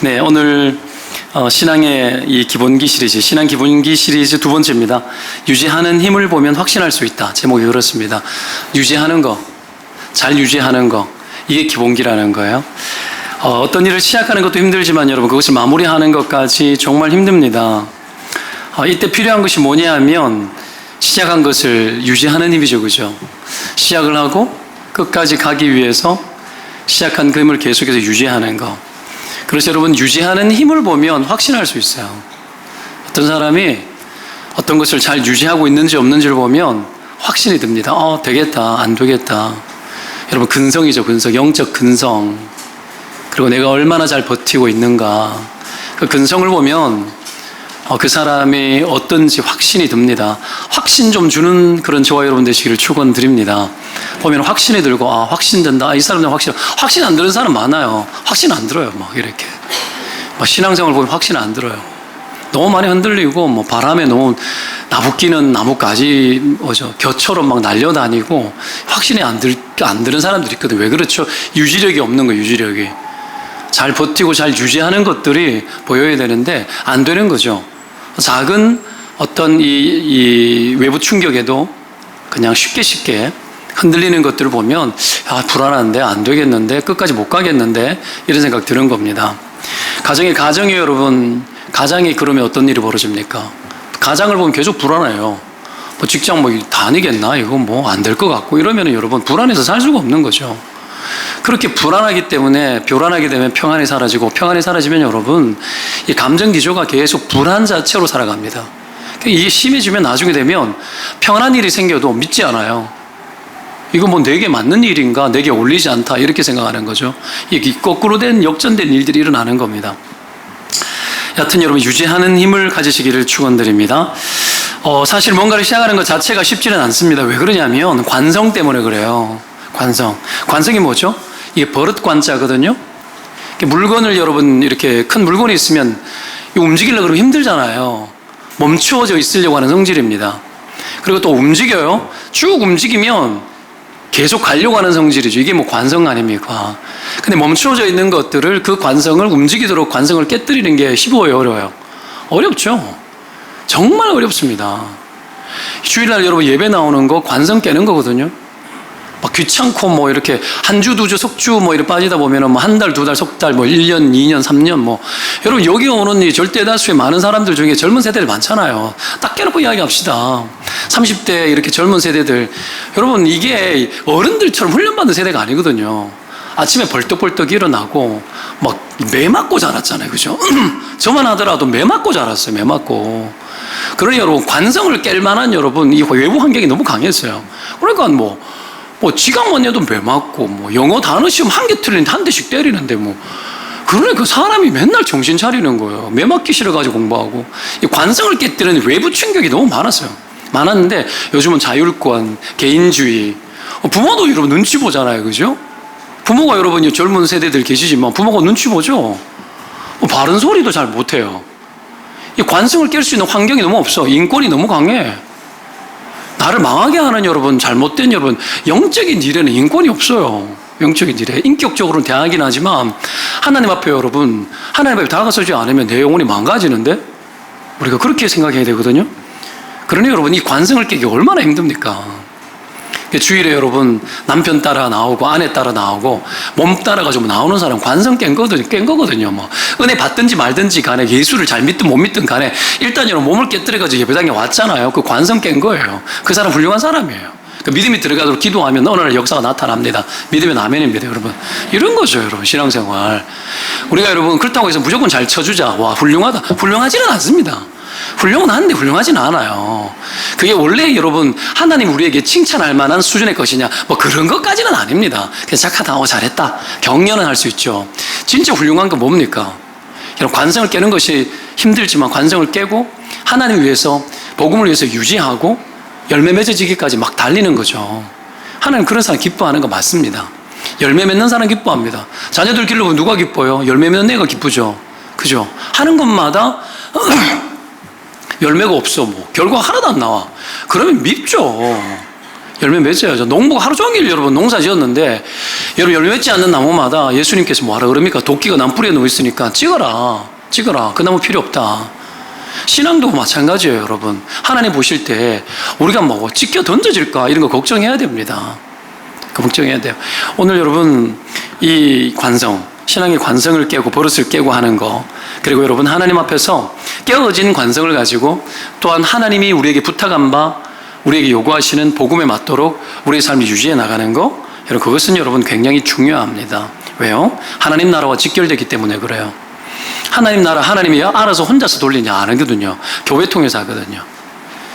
네, 오늘 신앙의 이 기본기 시리즈, 신앙 기본기 시리즈 두 번째입니다. 유지하는 힘을 보면 확신할 수 있다. 제목이 그렇습니다. 유지하는 거, 잘 유지하는 거, 이게 기본기라는 거예요. 어떤 일을 시작하는 것도 힘들지만 여러분 그것을 마무리하는 것까지 정말 힘듭니다. 이때 필요한 것이 뭐냐 하면 시작한 것을 유지하는 힘이죠, 그죠? 시작을 하고 끝까지 가기 위해서 시작한 그 힘을 계속해서 유지하는 거. 그래서 여러분 유지하는 힘을 보면 확신할 수 있어요. 어떤 사람이 어떤 것을 잘 유지하고 있는지 없는지를 보면 확신이 듭니다. 되겠다, 안 되겠다. 여러분 근성이죠, 근성, 영적 근성. 그리고 내가 얼마나 잘 버티고 있는가. 그 근성을 보면 그 사람이 어떤지 확신이 듭니다. 확신 좀 주는 그런 저와 여러분 되시기를 축원드립니다. 보면 확신이 들고 확신 된다. 이 사람들 확신 안 드는 사람 많아요. 확신 안 들어요. 막 이렇게 신앙생활 보면 확신 안 들어요. 너무 많이 흔들리고 바람에 너무 나부끼는 나뭇가지 겨처럼 막 날려다니고 확신이 안 드는 사람들이 있거든. 왜 그렇죠? 유지력이 없는 거예요. 유지력이. 잘 버티고 잘 유지하는 것들이 보여야 되는데 안 되는 거죠. 작은 어떤 이 외부 충격에도 그냥 쉽게 흔들리는 것들을 보면 불안한데, 안 되겠는데, 끝까지 못 가겠는데 이런 생각 드는 겁니다. 가정이 여러분, 가장이 그러면 어떤 일이 벌어집니까? 가장을 보면 계속 불안해요. 직장 다니겠나? 이거 안 될 것 같고 이러면 여러분 불안해서 살 수가 없는 거죠. 그렇게 불안하기 때문에 불안하게 되면 평안이 사라지고, 평안이 사라지면 여러분 이 감정 기조가 계속 불안 자체로 살아갑니다. 이게 심해지면 나중에 되면 평안한 일이 생겨도 믿지 않아요. 이거 내게 맞는 일인가, 내게 어울리지 않다 이렇게 생각하는 거죠. 이게 거꾸로 된 역전된 일들이 일어나는 겁니다. 여하튼 여러분 유지하는 힘을 가지시기를 축원드립니다. 사실 뭔가를 시작하는 것 자체가 쉽지는 않습니다. 왜 그러냐면 관성 때문에 그래요. 관성이 뭐죠? 이게 버릇 관자거든요. 물건을 여러분 이렇게 큰 물건이 있으면 움직이려고 그러면 힘들잖아요. 멈추어져 있으려고 하는 성질입니다. 그리고 또 움직여요. 쭉 움직이면 계속 가려고 하는 성질이죠. 이게 관성 아닙니까? 근데 멈추어져 있는 것들을, 그 관성을 움직이도록 관성을 깨뜨리는 게 쉬워요, 어려워요? 어렵죠. 정말 어렵습니다. 주일날 여러분 예배 나오는 거 관성 깨는 거거든요. 귀찮고 이렇게 한 주, 두 주, 석주 이렇게 빠지다 보면은 한 달, 두 달, 석 달, 1년, 2년, 3년 여러분 여기 오는 이 절대 다수의 많은 사람들 중에 젊은 세대들 많잖아요. 딱 깨놓고 이야기합시다. 30대 이렇게 젊은 세대들, 여러분 이게 어른들처럼 훈련받은 세대가 아니거든요. 아침에 벌떡벌떡 일어나고 매 맞고 자랐잖아요, 그죠? 저만 하더라도 매 맞고 자랐어요, 매 맞고. 그러니 여러분 관성을 깰 만한 여러분 이 외부 환경이 너무 강했어요. 그러니까 지각만 해도 매 맞고, 영어 단어 시험 한 개 틀리는데 한 대씩 때리는데 그러니까 그 사람이 맨날 정신 차리는 거예요. 매 맞기 싫어가지고 공부하고. 이 관성을 깨뜨리는 외부 충격이 너무 많았는데 요즘은 자율권, 개인주의. 부모도 여러분 눈치 보잖아요, 그죠? 부모가 여러분 젊은 세대들 계시지만 부모가 눈치 보죠? 바른 소리도 잘 못해요. 이 관성을 깰 수 있는 환경이 너무 없어. 인권이 너무 강해. 나를 망하게 하는 여러분, 잘못된 여러분, 영적인 일에는 인권이 없어요. 영적인 일에. 인격적으로는 대하긴 하지만 하나님 앞에 여러분, 하나님 앞에 다가서지 않으면 내 영혼이 망가지는데? 우리가 그렇게 생각해야 되거든요. 그러니 여러분 이 관성을 깨기 얼마나 힘듭니까? 주일에 여러분 남편 따라 나오고 아내 따라 나오고 몸 따라가지고 나오는 사람 관성 깬 거거든요. 은혜 받든지 말든지 간에, 예수를 잘 믿든 못 믿든 간에 일단 여러분 몸을 깨뜨려가지고 예배당에 왔잖아요. 그 관성 깬 거예요. 그 사람 훌륭한 사람이에요. 믿음이 들어가도록 기도하면 어느 날 역사가 나타납니다. 믿으면 아멘입니다, 여러분. 이런 거죠, 여러분. 신앙생활. 우리가 여러분 그렇다고 해서 무조건 잘 쳐주자. 와, 훌륭하다. 훌륭하지는 않습니다. 훌륭은 한데 훌륭하지는 않아요. 그게 원래 여러분 하나님 우리에게 칭찬할 만한 수준의 것이냐, 그런 것까지는 아닙니다. 그냥 착하다, 잘했다, 격려는 할 수 있죠. 진짜 훌륭한 건 뭡니까? 여러분 관성을 깨는 것이 힘들지만 관성을 깨고 하나님 위해서, 복음을 위해서 유지하고 열매 맺어지기까지 달리는 거죠. 하나님 그런 사람 기뻐하는 거 맞습니다. 열매 맺는 사람 기뻐합니다. 자녀들 길러보면 누가 기뻐요? 열매 맺는 애가 기쁘죠. 그죠? 하는 것마다 열매가 없어. 결과가 하나도 안 나와. 그러면 밉죠. 열매 맺어야죠. 농부가 하루 종일 여러분 농사 지었는데 여러분 열매 맺지 않는 나무마다 예수님께서 뭐하라 그럽니까? 도끼가 나무뿌리에 누워 있으니까 찍어라. 그 나무 필요 없다. 신앙도 마찬가지예요, 여러분. 하나님 보실 때 우리가 뭐 찢겨 던져질까 이런 거 걱정해야 됩니다. 걱정해야 돼요. 오늘 여러분 이 관성, 신앙의 관성을 깨고 버릇을 깨고 하는 거, 그리고 여러분 하나님 앞에서 깨어진 관성을 가지고 또한 하나님이 우리에게 부탁한 바, 우리에게 요구하시는 복음에 맞도록 우리의 삶을 유지해 나가는 거, 여러분 그것은 여러분 굉장히 중요합니다. 왜요? 하나님 나라와 직결되기 때문에 그래요. 하나님 나라, 하나님이 알아서 혼자서 돌리냐 안 하거든요. 교회 통해서 하거든요.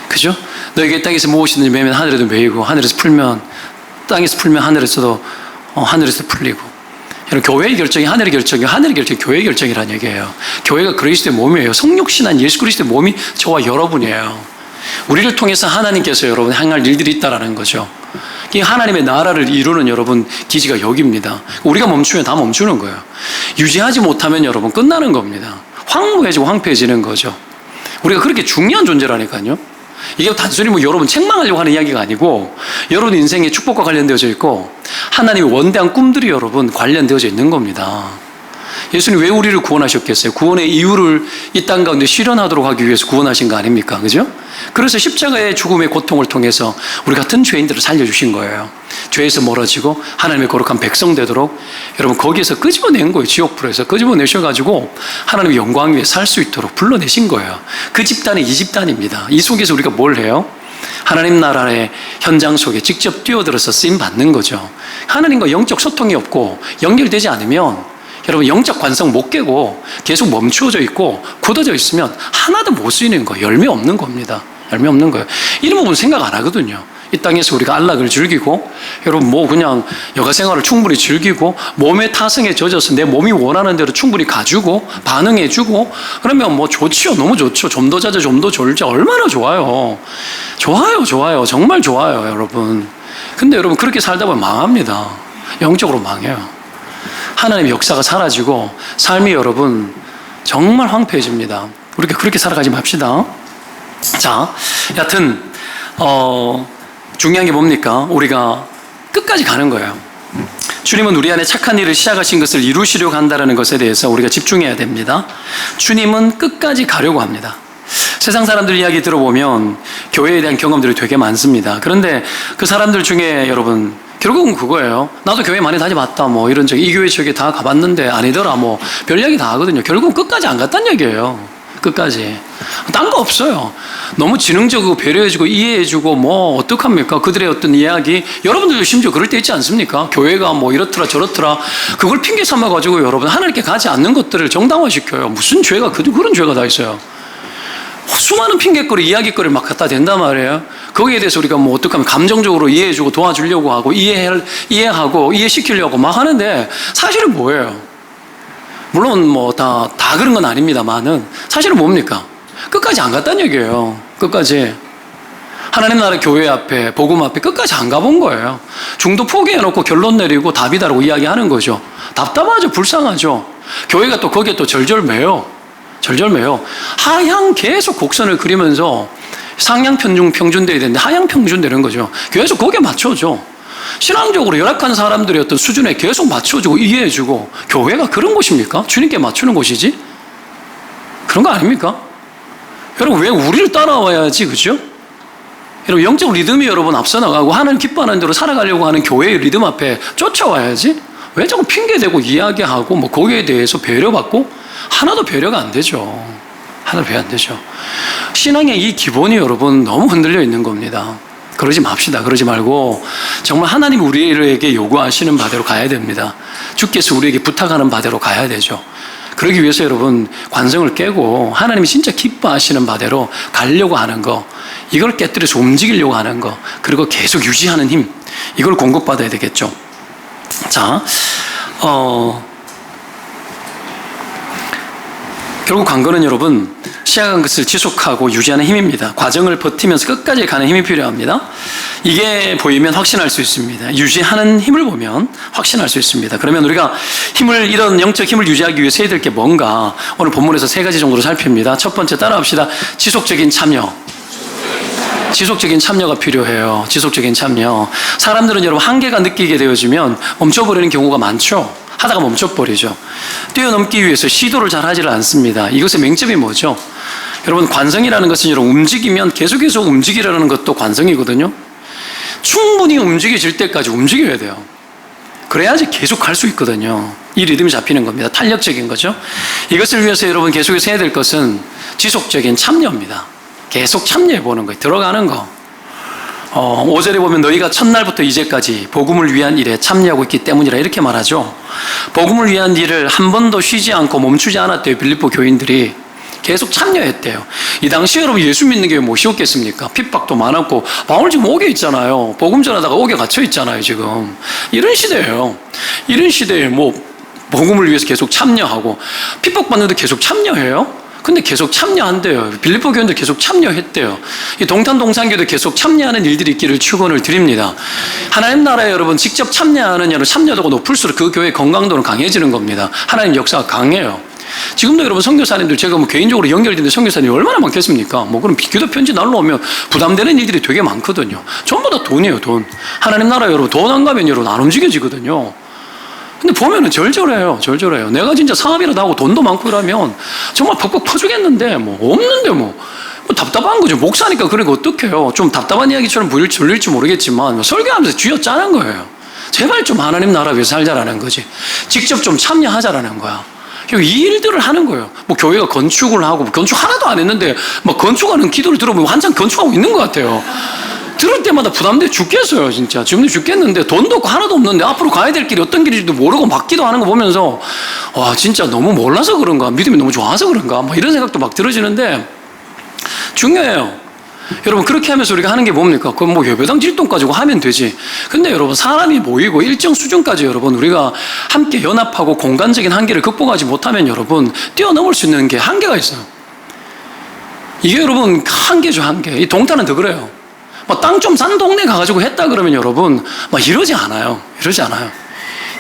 그죠? 너에게 땅에서 무엇이든지 매면 하늘에도 매이고, 하늘에서 풀면 땅에서 풀면 하늘에서도 하늘에서 풀리고. 여러분 교회의 결정이 하늘의 결정이고, 하늘의 결정이 교회의 결정이라는 얘기예요. 교회가 그리스도의 몸이에요. 성육신한 예수 그리스도의 몸이 저와 여러분이에요. 우리를 통해서 하나님께서 여러분 행할 일들이 있다라는 거죠. 이 하나님의 나라를 이루는 여러분 기지가 여기입니다. 우리가 멈추면 다 멈추는 거예요. 유지하지 못하면 여러분 끝나는 겁니다. 황무해지고 황폐해지는 거죠. 우리가 그렇게 중요한 존재라니까요. 이게 단순히 뭐 여러분 책망하려고 하는 이야기가 아니고 여러분 인생의 축복과 관련되어져 있고 하나님의 원대한 꿈들이 여러분 관련되어져 있는 겁니다. 예수님 왜 우리를 구원하셨겠어요? 구원의 이유를 이 땅 가운데 실현하도록 하기 위해서 구원하신 거 아닙니까? 그죠? 그래서 십자가의 죽음의 고통을 통해서 우리 같은 죄인들을 살려주신 거예요. 죄에서 멀어지고 하나님의 거룩한 백성 되도록 여러분 거기에서 끄집어낸 거예요. 지옥불에서 끄집어내셔가지고 하나님의 영광 위에 살 수 있도록 불러내신 거예요. 그 집단이 이 집단입니다. 이 속에서 우리가 뭘 해요? 하나님 나라의 현장 속에 직접 뛰어들어서 쓰임 받는 거죠. 하나님과 영적 소통이 없고 연결되지 않으면 여러분 영적 관성 못 깨고 계속 멈추어져 있고 굳어져 있으면 하나도 못 쓰이는 거예요. 열매 없는 겁니다. 열매 없는 거예요. 이런 부분 생각 안 하거든요. 이 땅에서 우리가 안락을 즐기고 여러분 뭐 그냥 여가 생활을 충분히 즐기고 몸의 타성에 젖어서 내 몸이 원하는 대로 충분히 가주고 반응해주고 그러면 뭐 좋지요. 너무 좋죠. 좀 더 자자 좀 더 졸자 얼마나 좋아요. 좋아요. 정말 좋아요, 여러분. 근데 여러분 그렇게 살다 보면 망합니다. 영적으로 망해요. 하나님의 역사가 사라지고 삶이 여러분 정말 황폐해집니다. 우리가 그렇게 살아가지 맙시다. 자, 여하튼 중요한 게 뭡니까? 우리가 끝까지 가는 거예요. 주님은 우리 안에 착한 일을 시작하신 것을 이루시려고 한다는 것에 대해서 우리가 집중해야 됩니다. 주님은 끝까지 가려고 합니다. 세상 사람들 이야기 들어보면 교회에 대한 경험들이 되게 많습니다. 그런데 그 사람들 중에 여러분 결국은 그거예요. 나도 교회 많이 다녀봤다. 뭐 이런 이 교회 저기 다 가봤는데 아니더라. 뭐 별 이야기 다 하거든요. 결국은 끝까지 안 갔다는 얘기예요. 끝까지. 딴 거 없어요. 너무 지능적이고 배려해주고 이해해주고 뭐 어떡합니까? 그들의 어떤 이야기. 여러분들도 심지어 그럴 때 있지 않습니까? 교회가 뭐 이렇더라 저렇더라. 그걸 핑계 삼아가지고 여러분 하나님께 가지 않는 것들을 정당화시켜요. 무슨 죄가 그런 죄가 다 있어요. 수많은 핑계거리, 이야기거리를 막 갖다 댄단 말이에요. 거기에 대해서 우리가 뭐 어떡하면 감정적으로 이해해주고 도와주려고 하고 이해하고 이해시키려고 막 하는데 사실은 뭐예요? 물론 뭐 다 그런 건 아닙니다만은 사실은 뭡니까? 끝까지 안 갔다는 얘기예요. 끝까지. 하나님 나라 교회 앞에, 복음 앞에 끝까지 안 가본 거예요. 중도 포기해놓고 결론 내리고 답이다라고 이야기하는 거죠. 답답하죠. 불쌍하죠. 교회가 또 거기에 또 절절매요. 하향 계속 곡선을 그리면서 상향 평준돼야 되는데 하향 평준되는 거죠. 계속 거기에 맞춰줘. 신앙적으로 열악한 사람들의 어떤 수준에 계속 맞춰주고 이해해주고 교회가 그런 곳입니까? 주님께 맞추는 곳이지? 그런 거 아닙니까? 여러분 왜 우리를 따라와야지, 그죠? 여러분 영적 리듬이 여러분 앞서 나가고 하나님 기뻐하는 대로 살아가려고 하는 교회의 리듬 앞에 쫓아와야지? 왜 자꾸 핑계대고 이야기하고 뭐 거기에 대해서 배려받고 하나도 배려가 안 되죠. 하나도 배려 안 되죠. 신앙의 이 기본이 여러분 너무 흔들려 있는 겁니다. 그러지 맙시다. 그러지 말고 정말 하나님 우리에게 요구하시는 바대로 가야 됩니다. 주께서 우리에게 부탁하는 바대로 가야 되죠. 그러기 위해서 여러분 관성을 깨고 하나님이 진짜 기뻐하시는 바대로 가려고 하는 거, 이걸 깨뜨려서 움직이려고 하는 거, 그리고 계속 유지하는 힘, 이걸 공급받아야 되겠죠. 자, 결국 관건은 여러분 시작한 것을 지속하고 유지하는 힘입니다. 과정을 버티면서 끝까지 가는 힘이 필요합니다. 이게 보이면 확신할 수 있습니다. 유지하는 힘을 보면 확신할 수 있습니다. 그러면 우리가 이런 영적 힘을 유지하기 위해서 해야 될 게 뭔가 오늘 본문에서 3가지 정도로 살핍니다. 첫 번째 따라합시다. 지속적인 참여. 지속적인 참여가 필요해요. 지속적인 참여. 사람들은 여러분 한계가 느끼게 되어지면 멈춰버리는 경우가 많죠. 하다가 멈춰버리죠. 뛰어넘기 위해서 시도를 잘 하지를 않습니다. 이것의 맹점이 뭐죠? 여러분 관성이라는 것은 여러분 움직이면 계속해서 움직이라는 것도 관성이거든요. 충분히 움직여질 때까지 움직여야 돼요. 그래야지 계속 갈 수 있거든요. 이 리듬이 잡히는 겁니다. 탄력적인 거죠. 이것을 위해서 여러분 계속해서 해야 될 것은 지속적인 참여입니다. 계속 참여해 보는 거예요. 들어가는 거. 5절에 보면 너희가 첫날부터 이제까지 복음을 위한 일에 참여하고 있기 때문이라 이렇게 말하죠. 복음을 위한 일을 한 번도 쉬지 않고 멈추지 않았대요. 빌립보 교인들이 계속 참여했대요. 이 당시에 여러분 예수 믿는 게 뭐 쉬웠겠습니까? 핍박도 많았고 바울 지금 옥에 있잖아요. 복음 전하다가 옥에 갇혀 있잖아요. 지금 이런 시대예요. 이런 시대에 뭐 복음을 위해서 계속 참여하고 핍박받는데 계속 참여해요? 근데 계속 참여한대요. 빌립보 교인들 계속 참여했대요. 이 동탄동산교도 계속 참여하는 일들이 있기를 축원을 드립니다. 하나님 나라에 여러분 직접 참여하는 여러분 참여도가 높을수록 그 교회의 건강도는 강해지는 겁니다. 하나님 역사가 강해요. 지금도 여러분 선교사님들 제가 뭐 개인적으로 연결되는 선교사님이 얼마나 많겠습니까? 뭐 그럼 기도 편지 날라오면 부담되는 일들이 되게 많거든요. 전부 다 돈이에요, 돈. 하나님 나라에 여러분 돈 안 가면 여러분 안 움직여지거든요. 근데 보면은 절절해요. 내가 진짜 사업이라도 하고 돈도 많고 이러면 정말 퍽퍽 퍼주겠는데 뭐 없는데 뭐 답답한 거죠. 목사니까 그러니까 어떡해요. 좀 답답한 이야기처럼 들릴지 모르겠지만 설교하면서 쥐어짜는 거예요. 제발 좀 하나님 나라 위해서 살자라는 거지. 직접 좀 참여하자라는 거야. 이 일들을 하는 거예요. 뭐 교회가 건축을 하고 건축 하나도 안 했는데 막 건축하는 기도를 들어보면 한참 건축하고 있는 것 같아요. 들을 때마다 부담돼 죽겠어요. 진짜 지금도 죽겠는데 돈도 없고 하나도 없는데 앞으로 가야 될 길이 어떤 길인지도 모르고 막 기도하는 거 보면서 와 진짜 너무 몰라서 그런가, 믿음이 너무 좋아서 그런가 막 이런 생각도 막 들어지는데 중요해요. 여러분 그렇게 하면서 우리가 하는 게 뭡니까? 그건 뭐 예배당 질동 가지고 하면 되지. 근데 여러분 사람이 모이고 일정 수준까지 여러분 우리가 함께 연합하고 공간적인 한계를 극복하지 못하면 여러분 뛰어넘을 수 있는 게 한계가 있어요. 이게 여러분 한계죠, 한계. 이 동탄은 더 그래요. 뭐 땅 좀 싼 동네 가가지고 했다 그러면 여러분 막 이러지 않아요.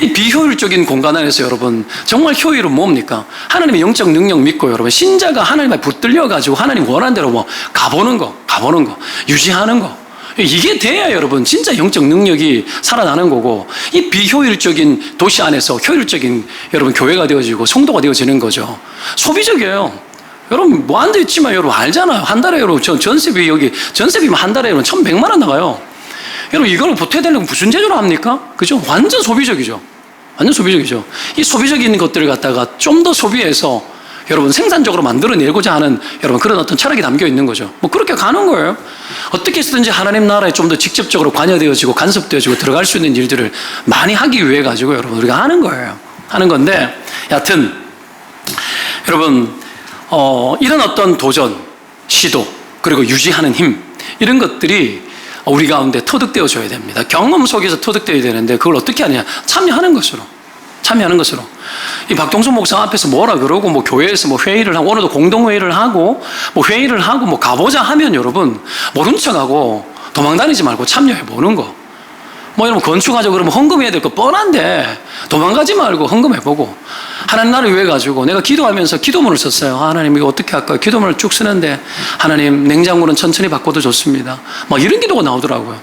이 비효율적인 공간 안에서 여러분 정말 효율은 뭡니까? 하나님의 영적 능력 믿고 여러분 신자가 하나님에 붙들려가지고 하나님 원하는 대로 뭐 가보는 거 유지하는 거 이게 돼야 여러분 진짜 영적 능력이 살아나는 거고 이 비효율적인 도시 안에서 효율적인 여러분 교회가 되어지고 성도가 되어지는 거죠. 소비적이에요. 여러분 뭐 안 돼 있지만 여러분 알잖아요. 한 달에 여러분 전세비 여기 전세비면 한 달에 여러분 1,100만 원 나가요. 여러분 이걸 보태야 되려면 무슨 제조로 합니까? 그죠? 완전 소비적이죠. 이 소비적인 것들을 갖다가 좀 더 소비해서 여러분 생산적으로 만들어내고자 하는 여러분 그런 어떤 철학이 담겨 있는 거죠. 뭐 그렇게 가는 거예요. 어떻게 해서든지 하나님 나라에 좀 더 직접적으로 관여되어지고 간섭되어지고 들어갈 수 있는 일들을 많이 하기 위해 가지고 여러분 우리가 하는 거예요. 하는 건데 여하튼 여러분 이런 어떤 도전, 시도 그리고 유지하는 힘 이런 것들이 우리 가운데 터득되어져야 됩니다. 경험 속에서 터득되어야 되는데 그걸 어떻게 하느냐? 참여하는 것으로. 이 박동순 목사 앞에서 뭐라 그러고 뭐 교회에서 뭐 회의를 하고 오늘도 공동회의를 하고 뭐 가보자 하면 여러분 모른 척하고 도망다니지 말고 참여해 보는 거. 뭐 여러분 건축하자고 그러면 헌금해야 될 거 뻔한데 도망가지 말고 헌금해보고 하나님 나라를 위해 가지고 내가 기도하면서 기도문을 썼어요. 하나님 이거 어떻게 할까요? 기도문을 쭉 쓰는데 하나님 냉장고는 천천히 바꿔도 좋습니다. 막 이런 기도가 나오더라고요.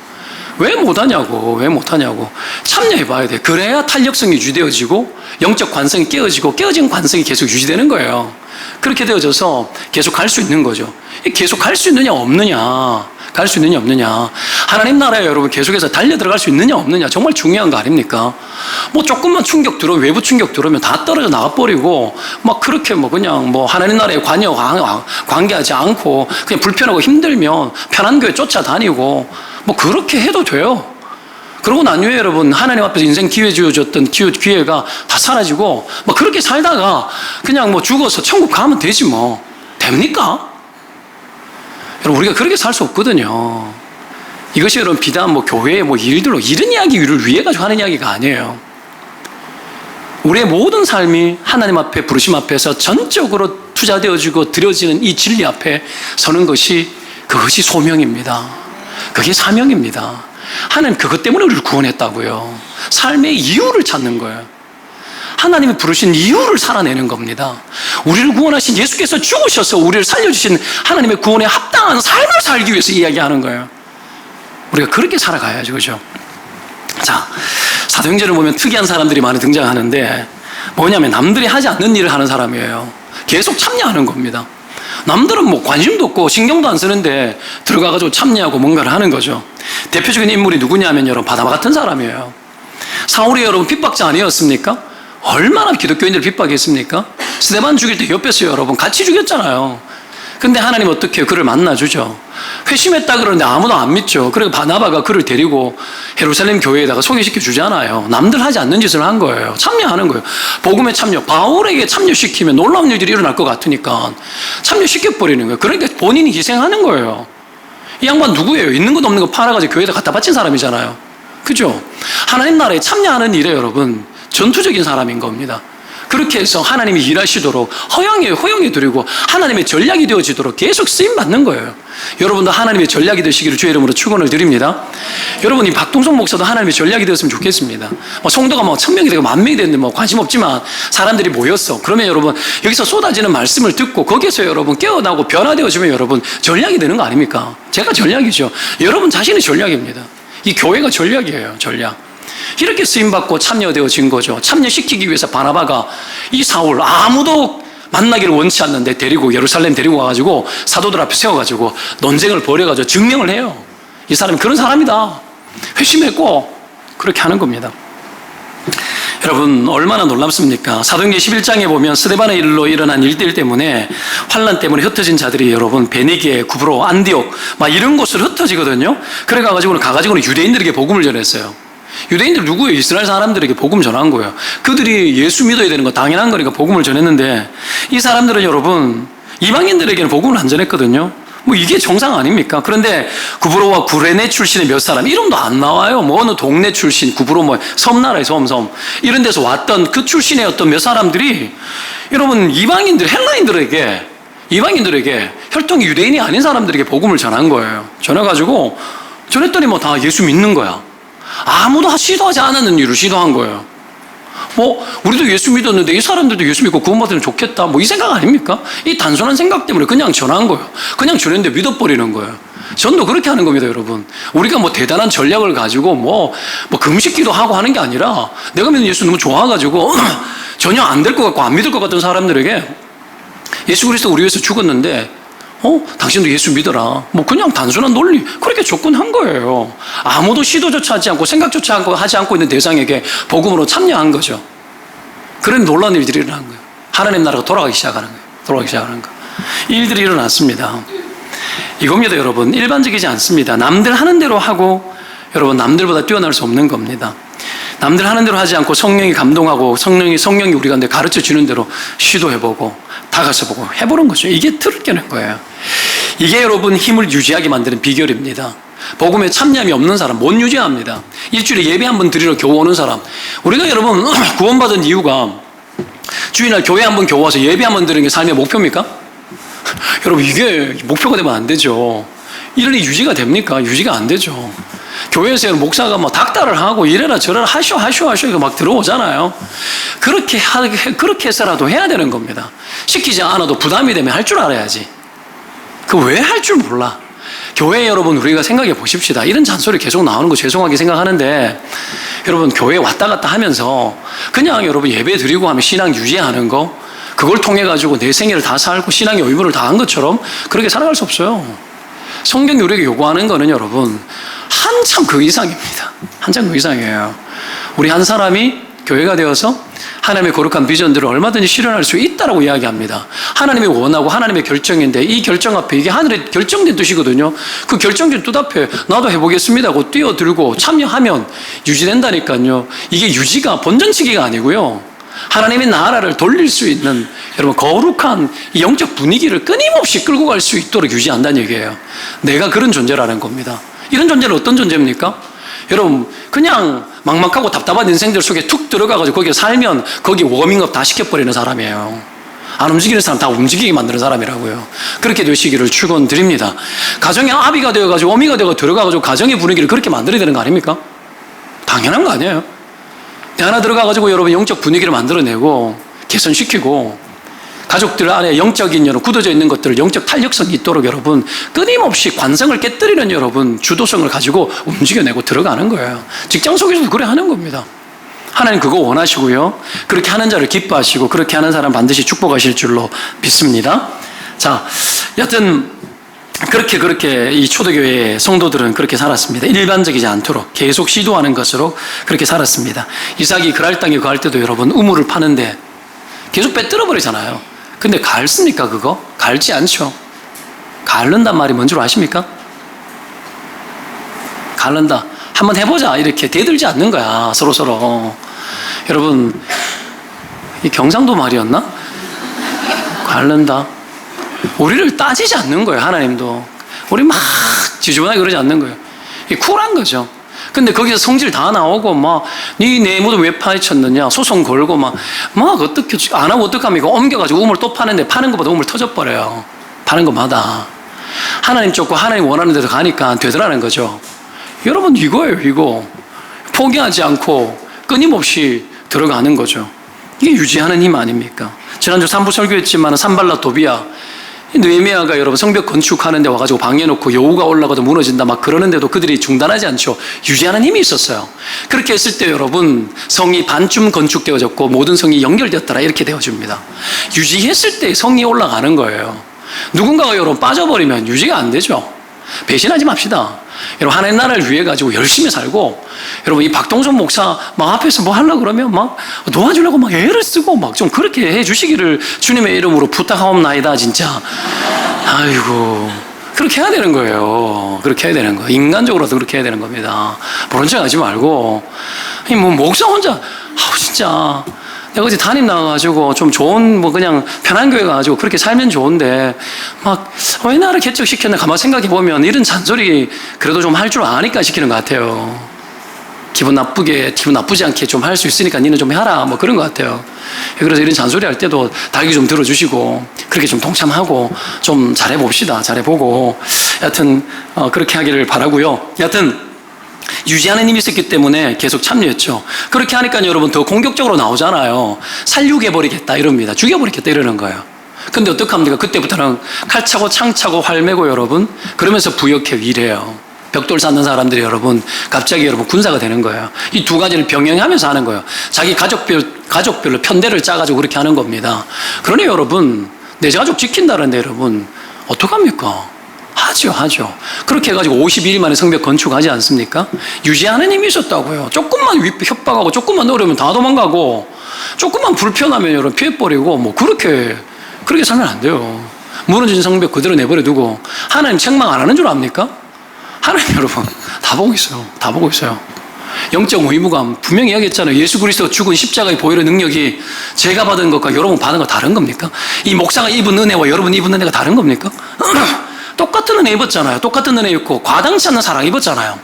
왜 못하냐고 참여해봐야 돼. 그래야 탄력성이 유지되어지고 영적 관성이 깨어진 관성이 계속 유지되는 거예요. 그렇게 되어져서 계속 갈 수 있는 거죠. 계속 갈 수 있느냐 없느냐 하나님 나라에 여러분 계속해서 달려 들어갈 수 있느냐 없느냐 정말 중요한 거 아닙니까? 뭐 조금만 외부 충격 들어오면 다 떨어져 나가버리고 막 그렇게 뭐 그냥 뭐 하나님 나라에 관계하지 않고 그냥 불편하고 힘들면 편한 교회 쫓아다니고 뭐 그렇게 해도 돼요. 그러고 난 후에 여러분 하나님 앞에서 인생 기회 주어졌던 기회가 다 사라지고 뭐 그렇게 살다가 그냥 뭐 죽어서 천국 가면 되지 뭐 됩니까? 여러분 우리가 그렇게 살 수 없거든요. 이것이 여러분 비단 뭐 교회의 뭐 일들로 이런 이야기를 위해 가지고 하는 이야기가 아니에요. 우리의 모든 삶이 하나님 앞에 부르심 앞에서 전적으로 투자되어지고 드려지는 이 진리 앞에 서는 것이 그것이 소명입니다. 그게 사명입니다. 하나님 그것 때문에 우리를 구원했다고요. 삶의 이유를 찾는 거예요. 하나님이 부르신 이유를 살아내는 겁니다. 우리를 구원하신 예수께서 죽으셔서 우리를 살려주신 하나님의 구원에 합당한 합당한 삶을 살기 위해서 이야기하는 거예요. 우리가 그렇게 살아가야죠. 그죠? 자, 사도행전을 보면 특이한 사람들이 많이 등장하는데 뭐냐면 남들이 하지 않는 일을 하는 사람이에요. 계속 참여하는 겁니다. 남들은 뭐 관심도 없고 신경도 안 쓰는데 들어가가지고 참여하고 뭔가를 하는 거죠. 대표적인 인물이 누구냐면 여러분 바나바 같은 사람이에요. 사울이 여러분 핍박자 아니었습니까? 얼마나 기독교인들을 핍박했습니까? 스데반 죽일 때 옆에서 여러분 같이 죽였잖아요. 근데 하나님 어떻게 해요? 그를 만나주죠. 회심했다 그러는데 아무도 안 믿죠. 그리고 바나바가 그를 데리고 예루살렘 교회에다가 소개시켜 주잖아요. 남들 하지 않는 짓을 한 거예요. 참여하는 거예요. 복음에 참여. 바울에게 참여시키면 놀라운 일들이 일어날 것 같으니까 참여시켜버리는 거예요. 그러니까 본인이 희생하는 거예요. 이 양반 누구예요? 있는 것 없는 거 팔아가지고 교회에다 갖다 바친 사람이잖아요. 그죠? 하나님 나라에 참여하는 일에 여러분 전투적인 사람인 겁니다. 그렇게 해서 하나님이 일하시도록 허용해 드리고 하나님의 전략이 되어지도록 계속 쓰임받는 거예요. 여러분도 하나님의 전략이 되시기를 주의 이름으로 축원을 드립니다. 여러분, 이 박동성 목사도 하나님의 전략이 되었으면 좋겠습니다. 성도가 1000명이 되고 10,000명이 됐는데 관심 없지만 사람들이 모였어. 그러면 여러분 여기서 쏟아지는 말씀을 듣고 거기에서 여러분 깨어나고 변화되어지면 여러분 전략이 되는 거 아닙니까? 제가 전략이죠. 여러분 자신이 전략입니다. 이 교회가 전략이에요. 전략. 이렇게 쓰임받고 참여되어진 거죠. 참여시키기 위해서 바나바가 이 사울 아무도 만나기를 원치 않는데 데리고 예루살렘 데리고 가가지고 사도들 앞에 세워가지고 논쟁을 벌여가지고 증명을 해요. 이 사람이 그런 사람이다. 회심했고 그렇게 하는 겁니다. 여러분 얼마나 놀랍습니까? 사도행전 11장에 보면 스데반의 일로 일어난 일들 때문에 환난 때문에 흩어진 자들이 여러분 베니게, 구브로, 안디옥 막 이런 곳을 흩어지거든요. 그래 가가지고는 유대인들에게 복음을 전했어요. 유대인들 누구예요? 이스라엘 사람들에게 복음 전한 거예요. 그들이 예수 믿어야 되는 거 당연한 거니까 복음을 전했는데 이 사람들은 여러분 이방인들에게는 복음을 안 전했거든요. 뭐 이게 정상 아닙니까? 그런데 구브로와 구레네 출신의 몇 사람 이름도 안 나와요. 뭐 어느 동네 출신, 구브로 뭐 섬나라의 섬 이런 데서 왔던 그 출신의 어떤 몇 사람들이 여러분 이방인들 헬라인들에게 혈통이 유대인이 아닌 사람들에게 복음을 전한 거예요. 전했더니 뭐 다 예수 믿는 거야. 아무도 시도하지 않았는 이유로 시도한 거예요. 뭐 우리도 예수 믿었는데 이 사람들도 예수 믿고 구원받으면 좋겠다 뭐 이 생각 아닙니까? 이 단순한 생각 때문에 그냥 전한 거예요. 그냥 전했는데 믿어버리는 거예요. 전도 그렇게 하는 겁니다. 여러분 우리가 뭐 대단한 전략을 가지고 뭐 금식기도 하고 하는 게 아니라 내가 믿는 예수 너무 좋아가지고 전혀 안 될 것 같고 안 믿을 것 같은 사람들에게 예수 그리스도 우리 위해서 죽었는데 당신도 예수 믿어라. 뭐 그냥 단순한 논리 그렇게 접근한 거예요. 아무도 시도조차 하지 않고 생각조차 하지 않고 있는 대상에게 복음으로 참여한 거죠. 그런 놀라운 일들이 일어난 거예요. 하나님 나라가 돌아가기 시작하는 거예요. 이 일들이 일어났습니다. 이겁니다. 여러분 일반적이지 않습니다. 남들 하는 대로 하고 여러분 남들보다 뛰어날 수 없는 겁니다. 남들 하는 대로 하지 않고 성령이 감동하고 성령이 우리 가운데 가르쳐 주는 대로 시도해보고 다가서 보고 해보는 거죠. 이게 틀을 깨는 거예요. 이게 여러분 힘을 유지하게 만드는 비결입니다. 복음에 참여함이 없는 사람 못 유지합니다. 일주일에 예배 한 번 드리러 겨우 오는 사람. 우리가 여러분 구원받은 이유가 주일날 교회 한 번 겨우 와서 예배 한 번 드리는 게 삶의 목표입니까? 여러분 이게 목표가 되면 안 되죠. 이런 일이 유지가 됩니까? 유지가 안 되죠. 교회에서 목사가 뭐 닥달을 하고 이래라 저래라 하쇼 막 들어오잖아요. 그렇게 해서라도 해야 되는 겁니다. 시키지 않아도 부담이 되면 할 줄 알아야지. 그 왜 할 줄 몰라. 교회 여러분 우리가 생각해 보십시다. 이런 잔소리 계속 나오는 거 죄송하게 생각하는데 여러분 교회 왔다 갔다 하면서 그냥 여러분 예배 드리고 하면 신앙 유지하는 거 그걸 통해 가지고 내 생애를 다 살고 신앙의 의무를 다한 것처럼 그렇게 살아갈 수 없어요. 성경이 우리에게 요구하는 거는 여러분 한참 그 이상입니다. 한참 그 이상이에요. 우리 한 사람이 교회가 되어서 하나님의 거룩한 비전들을 얼마든지 실현할 수 있다라고 이야기합니다. 하나님이 원하고 하나님의 결정인데 이 결정 앞에 이게 하늘에 결정된 뜻이거든요. 그 결정된 뜻 앞에 나도 해보겠습니다 하고 뛰어들고 참여하면 유지된다니까요. 이게 유지가 본전치기가 아니고요. 하나님의 나라를 돌릴 수 있는 여러분 거룩한 이 영적 분위기를 끊임없이 끌고 갈 수 있도록 유지한다는 얘기예요. 내가 그런 존재라는 겁니다. 이런 존재는 어떤 존재입니까? 여러분 그냥 막막하고 답답한 인생들 속에 툭 들어가가지고 거기에 살면 거기 워밍업 다 시켜버리는 사람이에요. 안 움직이는 사람 다 움직이게 만드는 사람이라고요. 그렇게 되시기를 축원드립니다. 가정의 아비가 되어가지고 어미가 되어 들어가가지고 가정의 분위기를 그렇게 만들어야 되는 거 아닙니까? 당연한 거 아니에요? 내 하나 들어가가지고 여러분 영적 분위기를 만들어내고 개선시키고 가족들 안에 영적인 여러분 굳어져 있는 것들을 영적 탄력성이 있도록 여러분 끊임없이 관성을 깨뜨리는 여러분 주도성을 가지고 움직여내고 들어가는 거예요. 직장 속에서도 그래 하는 겁니다. 하나님 그거 원하시고요. 그렇게 하는 자를 기뻐하시고 그렇게 하는 사람 반드시 축복하실 줄로 믿습니다. 자, 여튼 그렇게 이 초대교회의 성도들은 그렇게 살았습니다. 일반적이지 않도록 계속 시도하는 것으로 그렇게 살았습니다. 이삭이 그랄 땅에 거할 때도 여러분 우물을 파는데 계속 빼뜨려 버리잖아요. 근데 갈습니까 그거? 갈지 않죠. 갈른단 말이 뭔 줄 아십니까? 갈른다. 한번 해보자 이렇게 대들지 않는 거야 서로서로. 여러분 이 경상도 말이었나? 갈른다. 우리를 따지지 않는 거예요. 하나님도 우리 막 지저분하게 그러지 않는 거예요. 이게 쿨한 거죠. 근데 거기서 성질 다 나오고 막 네 내모도 왜 파헤쳤느냐 소송 걸고 막 어떻게 안 하고 어떡합니까? 옮겨가지고 우물 또 파는데 파는 것보다 우물 터져버려요. 파는 것마다 하나님 쫓고 하나님 원하는 데로 가니까 되더라는 거죠. 여러분 이거예요. 이거 포기하지 않고 끊임없이 들어가는 거죠. 이게 유지하는 힘 아닙니까? 지난주 3부 설교했지만 산발라 도비아 느헤미야가 여러분 성벽 건축하는데 와가지고 방해놓고 여우가 올라가도 무너진다 막 그러는데도 그들이 중단하지 않죠. 유지하는 힘이 있었어요. 그렇게 했을 때 여러분 성이 반쯤 건축되어졌고 모든 성이 연결되었더라 이렇게 되어집니다. 유지했을 때 성이 올라가는 거예요. 누군가가 여러분 빠져버리면 유지가 안 되죠. 배신하지 맙시다. 여러분 하나님 나라를 위해 가지고 열심히 살고 여러분 이 박동선 목사 막 앞에서 뭐 하려고 그러면 막 도와주려고 막 애를 쓰고 막 좀 그렇게 해 주시기를 주님의 이름으로 부탁하옵나이다 진짜. 아이고 그렇게 해야 되는 거예요. 그렇게 해야 되는 거예요. 인간적으로도 그렇게 해야 되는 겁니다. 모른 척 하지 말고 뭐 목사 혼자 진짜 내가 어제 담임 나가가지고 좀 좋은 뭐 그냥 편한 교회 가가지고 그렇게 살면 좋은데 막 왜 나를 개척시켰나 가만 생각해보면 이런 잔소리 그래도 좀 할 줄 아니까 시키는 것 같아요. 기분 나쁘지 않게 좀 할 수 있으니까 니는 좀 해라 뭐 그런 것 같아요. 그래서 이런 잔소리 할 때도 달기 좀 들어주시고 그렇게 좀 동참하고 좀 잘해봅시다. 잘해보고 여하튼 그렇게 하기를 바라고요. 여하튼 유지하는 힘이 있었기 때문에 계속 참여했죠. 그렇게 하니까 여러분 더 공격적으로 나오잖아요. 살육해버리겠다 이럽니다. 죽여버리겠다 이러는 거예요. 근데 어떡합니까? 그때부터는 칼 차고 창 차고 활 메고 여러분 그러면서 부역해 일해요. 벽돌 쌓는 사람들이 여러분 갑자기 여러분 군사가 되는 거예요. 이 두 가지를 병행하면서 하는 거예요. 자기 가족별로 편대를 짜가지고 그렇게 하는 겁니다. 그러니 여러분 내 가족 지킨다는데 여러분 어떡합니까? 하죠. 그렇게 해가지고 51일 만에 성벽 건축하지 않습니까? 유지하는 힘이 있었다고요. 조금만 협박하고 조금만 어려우면 다 도망가고 조금만 불편하면 여러분 피해버리고 뭐 그렇게 살면 안 돼요. 무너진 성벽 그대로 내버려 두고 하나님 책망 안 하는 줄 압니까? 하나님 여러분 다 보고 있어요. 영적 의무감 분명히 이야기했잖아요. 예수 그리스도가 죽은 십자가의 보혈의 능력이 제가 받은 것과 여러분 받은 거 다른 겁니까? 이 목사가 입은 은혜와 여러분 입은 은혜가 다른 겁니까? 똑같은 은혜 입었잖아요. 똑같은 은혜 입고 과당치 않는 사랑 입었잖아요.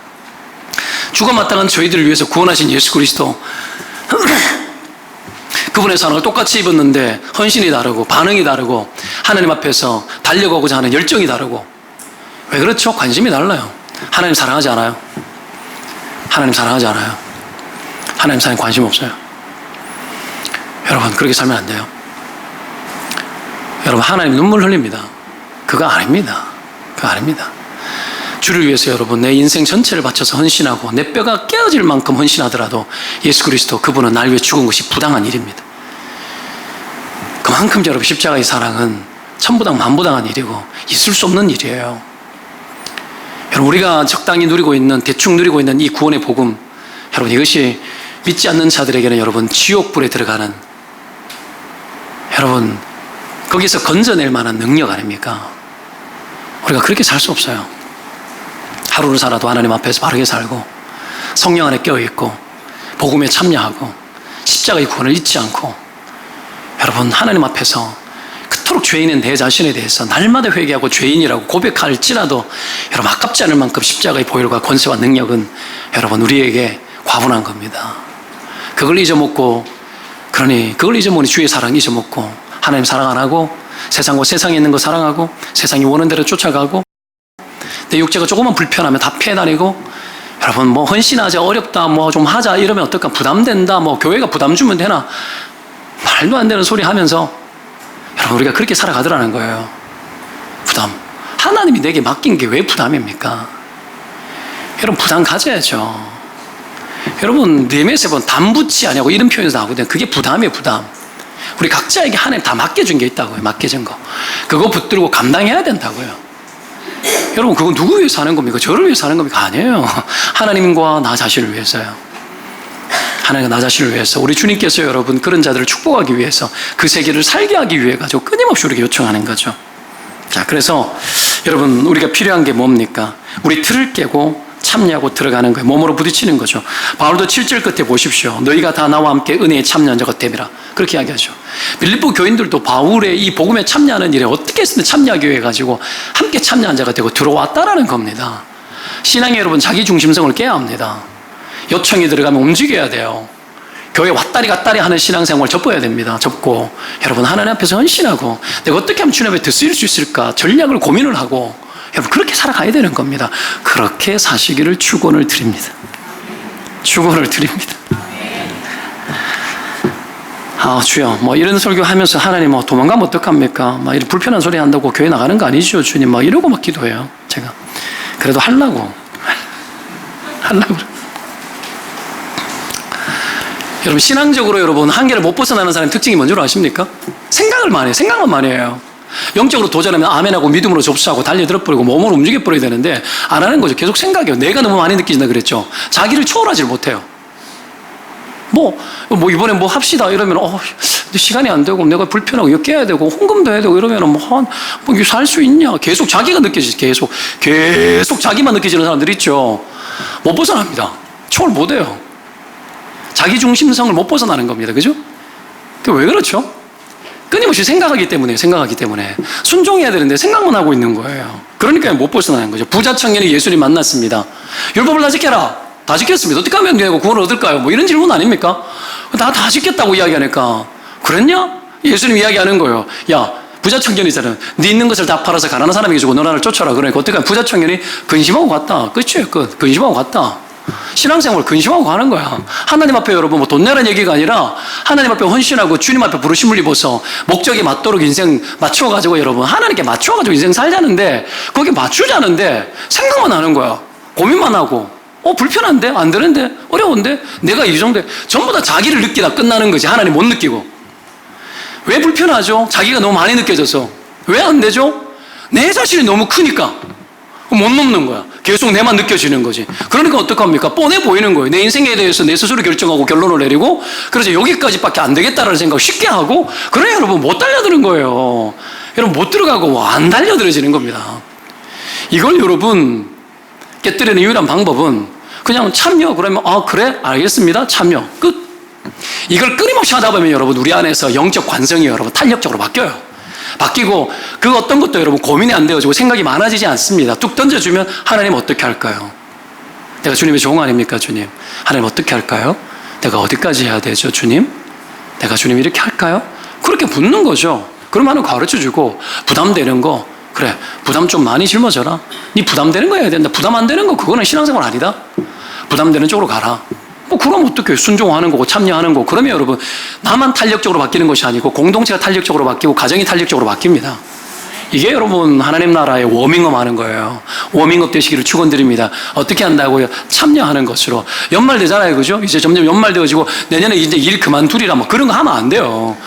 죽어 마땅한 저희들을 위해서 구원하신 예수 그리스도 그분의 사랑을 똑같이 입었는데 헌신이 다르고 반응이 다르고 하나님 앞에서 달려가고자 하는 열정이 다르고 왜 그렇죠? 관심이 달라요. 하나님 사랑하지 않아요. 하나님 사랑 관심 없어요. 여러분 그렇게 살면 안 돼요. 여러분 하나님 눈물 흘립니다. 그거 아닙니다. 주를 위해서 여러분 내 인생 전체를 바쳐서 헌신하고 내 뼈가 깨어질 만큼 헌신하더라도 예수 그리스도 그분은 날 위해 죽은 것이 부당한 일입니다. 그만큼 여러분 십자가의 사랑은 천부당 만부당한 일이고 있을 수 없는 일이에요. 여러분 우리가 적당히 대충 누리고 있는 이 구원의 복음 여러분 이것이 믿지 않는 자들에게는 여러분 지옥불에 들어가는 여러분 거기서 건져낼 만한 능력 아닙니까? 우리가 그렇게 살 수 없어요. 하루를 살아도 하나님 앞에서 바르게 살고 성령 안에 껴있고 복음에 참여하고 십자가의 구원을 잊지 않고 여러분 하나님 앞에서 그토록 죄인인 내 자신에 대해서 날마다 회개하고 죄인이라고 고백할지라도 여러분 아깝지 않을 만큼 십자가의 보혈과 권세와 능력은 여러분 우리에게 과분한 겁니다. 그걸 잊어먹고 주의 사랑 잊어먹고 하나님 사랑 안 하고 세상과 세상에 있는 거 사랑하고 세상이 원하는 대로 쫓아가고 내 육체가 조금만 불편하면 다 피해 다니고 여러분 뭐 헌신하자 어렵다 뭐 좀 하자 이러면 어떨까 부담된다 뭐 교회가 부담 주면 되나 말도 안 되는 소리 하면서 여러분, 우리가 그렇게 살아가더라는 거예요. 부담. 하나님이 내게 맡긴 게 왜 부담입니까? 여러분, 부담 가져야죠. 여러분, 네메세 본 담붙지 아니고 이런 표현도 나오거든요. 그게 부담이에요, 부담. 우리 각자에게 하나님 다 맡겨준 게 있다고요. 맡겨진 거. 그거 붙들고 감당해야 된다고요. 여러분, 그건 누구 위해서 하는 겁니까? 저를 위해서 하는 겁니까? 아니에요. 하나님과 나 자신을 위해서요. 하나님과 나 자신을 위해서. 우리 주님께서 여러분 그런 자들을 축복하기 위해서, 그 세계를 살게 하기 위해 가지고 끊임없이 우리에게 요청하는 거죠. 자, 그래서 여러분, 우리가 필요한 게 뭡니까? 우리 틀을 깨고 참여하고 들어가는 거예요. 몸으로 부딪히는 거죠. 바울도 7절 끝에 보십시오. 너희가 다 나와 함께 은혜에 참여한 자가 됨이라. 그렇게 이야기하죠. 빌립보 교인들도 바울의 이 복음에 참여하는 일에 어떻게 해서든 참여하기 위해 가지고 함께 참여한 자가 되고 들어왔다라는 겁니다. 신앙이 여러분 자기 중심성을 깨야 합니다. 요청이 들어가면 움직여야 돼요. 교회 왔다리 갔다리 하는 신앙생활 접어야 됩니다. 접고 여러분 하나님 앞에서 헌신하고 내가 어떻게 하면 주님 앞에 더 쓰일 수 있을까 전략을 고민을 하고 여러분 그렇게 살아가야 되는 겁니다. 그렇게 사시기를 축원을 드립니다. 축원을 드립니다. 아, 주여, 뭐 이런 설교 하면서 하나님 뭐 도망가면 어떡합니까? 막 이런 불편한 소리 한다고 교회 나가는 거 아니죠, 주님? 막 이러고 막 기도해요, 제가. 그래도 하려고. 여러분, 신앙적으로 여러분 한계를 못 벗어나는 사람의 특징이 뭔지 아십니까? 생각을 많이 해요. 생각만 많이 해요. 영적으로 도전하면 아멘하고 믿음으로 접수하고 달려들어버리고 몸으로 움직여버려야 되는데 안 하는 거죠. 계속 생각해요. 내가 너무 많이 느끼진다 그랬죠. 자기를 초월하지 못해요. 뭐 이번에 뭐 합시다 이러면 시간이 안 되고 내가 불편하고 이거 깨야 되고 헌금도 해야 되고 이러면 뭐 이거 살 수 있냐. 계속 자기가 느껴지지. 계속 자기만 느껴지는 사람들 있죠. 못 벗어납니다. 초월 못 해요. 자기 중심성을 못 벗어나는 겁니다. 그죠? 왜 그렇죠? 끊임없이 생각하기 때문에 순종해야 되는데 생각만 하고 있는 거예요. 그러니까 못 벗어나는 거죠. 부자 청년이 예수님 만났습니다. 율법을 다 지켜라. 다 지켰습니다. 어떻게 하면 되고 구원을 얻을까요? 뭐 이런 질문 아닙니까? 다 지켰다고 이야기하니까 그랬냐? 예수님 이야기하는 거예요. 야, 부자 청년이잖아. 네 있는 것을 다 팔아서 가난한 사람에게 주고 너나를 쫓아라. 그러니까 어떻게 하면 부자 청년이 근심하고 갔다. 끝이에요. 끝. 근심하고 갔다. 신앙생활 근심하고 가는 거야. 하나님 앞에 여러분 뭐 돈 내라는 얘기가 아니라 하나님 앞에 헌신하고 주님 앞에 부르심을 입어서 목적에 맞도록 인생 맞춰가지고 여러분 하나님께 맞춰가지고 인생 살자는데 거기 맞추자는데 생각만 하는 거야. 고민만 하고 불편한데? 안 되는데? 어려운데? 내가 이 정도에 전부 다 자기를 느끼다 끝나는 거지. 하나님 못 느끼고. 왜 불편하죠? 자기가 너무 많이 느껴져서. 왜 안 되죠? 내 자신이 너무 크니까 못 넘는 거야. 계속 내만 느껴지는 거지. 그러니까 어떡합니까? 뻔해 보이는 거예요. 내 인생에 대해서 내 스스로 결정하고 결론을 내리고 그래서 여기까지밖에 안 되겠다라는 생각을 쉽게 하고 그래 여러분 못 달려드는 거예요. 여러분 못 들어가고 안 달려들어지는 겁니다. 이걸 여러분 깨뜨리는 유일한 방법은 그냥 참여. 그러면 그래? 알겠습니다. 참여. 끝. 이걸 끊임없이 하다 보면 여러분 우리 안에서 영적 관성이 여러분 탄력적으로 바뀌어요. 바뀌고 그 어떤 것도 여러분 고민이 안 되어지고 생각이 많아지지 않습니다. 뚝 던져주면 하나님 어떻게 할까요? 내가 주님의 종 아닙니까 주님? 하나님 어떻게 할까요? 내가 어디까지 해야 되죠 주님? 내가 주님 이렇게 할까요? 그렇게 묻는 거죠. 그러면 하나님 가르쳐주고 부담되는 거 그래 부담 좀 많이 짊어져라. 네 부담되는 거 해야 된다. 부담 안 되는 거 그거는 신앙생활 아니다. 부담되는 쪽으로 가라. 그럼 어떻게 순종하는 거고 참여하는 거고 그러면 여러분 나만 탄력적으로 바뀌는 것이 아니고 공동체가 탄력적으로 바뀌고 가정이 탄력적으로 바뀝니다. 이게 여러분 하나님 나라의 워밍업 하는 거예요. 워밍업 되시기를 축원드립니다. 어떻게 한다고요? 참여하는 것으로. 연말 되잖아요. 그죠? 이제 점점 연말 되어지고 내년에 이제 일 그만두리라 뭐 그런 거 하면 안 돼요.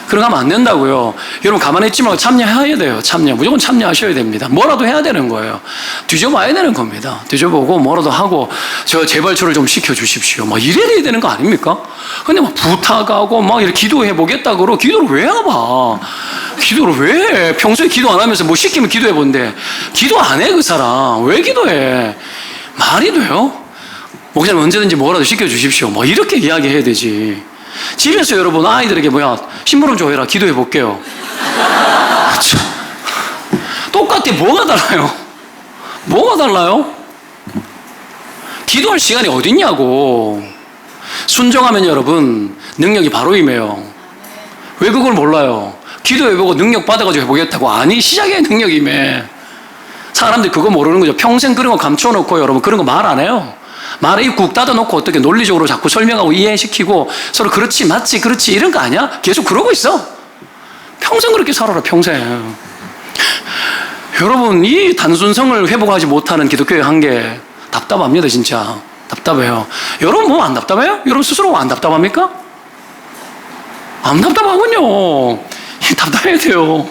그런 거 하면 안 된다고요. 여러분 가만히 있지 말고 참여해야 돼요. 무조건 참여하셔야 됩니다. 뭐라도 해야 되는 거예요. 뒤져봐야 되는 겁니다. 뒤져보고 뭐라도 하고 제발 저를 좀 시켜주십시오. 막 이래야 되는 거 아닙니까? 근데 막 부탁하고 막 이렇게 기도해 보겠다고 그러고 기도를 왜 해봐? 기도를 왜 해? 평소에 기도 안 하면서 뭐 시키면 기도해 본대. 기도 안 해 그 사람. 왜 기도해? 말이 돼요? 목사님 언제든지 뭐라도 시켜주십시오. 뭐 이렇게 이야기해야 되지. 집에서 여러분 아이들에게 심부름 좀 해라 기도해 볼게요. 똑같아. 뭐가 달라요? 뭐가 달라요? 기도할 시간이 어딨냐고. 순종하면 여러분 능력이 바로 임해요. 왜 그걸 몰라요? 기도해보고 능력 받아가지고 해보겠다고. 아니 시작에 능력이 임해. 사람들이 그거 모르는 거죠. 평생 그런 거 감춰놓고 여러분 그런 거 말 안 해요. 말에 입 국 닫아놓고 어떻게 논리적으로 자꾸 설명하고 이해시키고 서로 그렇지 맞지 그렇지 이런 거 아니야? 계속 그러고 있어. 평생 그렇게 살아라, 평생. 여러분, 이 단순성을 회복하지 못하는 기독교의 한계 답답합니다, 진짜. 답답해요. 여러분 뭐 안 답답해요? 여러분 스스로 안 답답합니까? 안 답답하군요. 답답해야 돼요.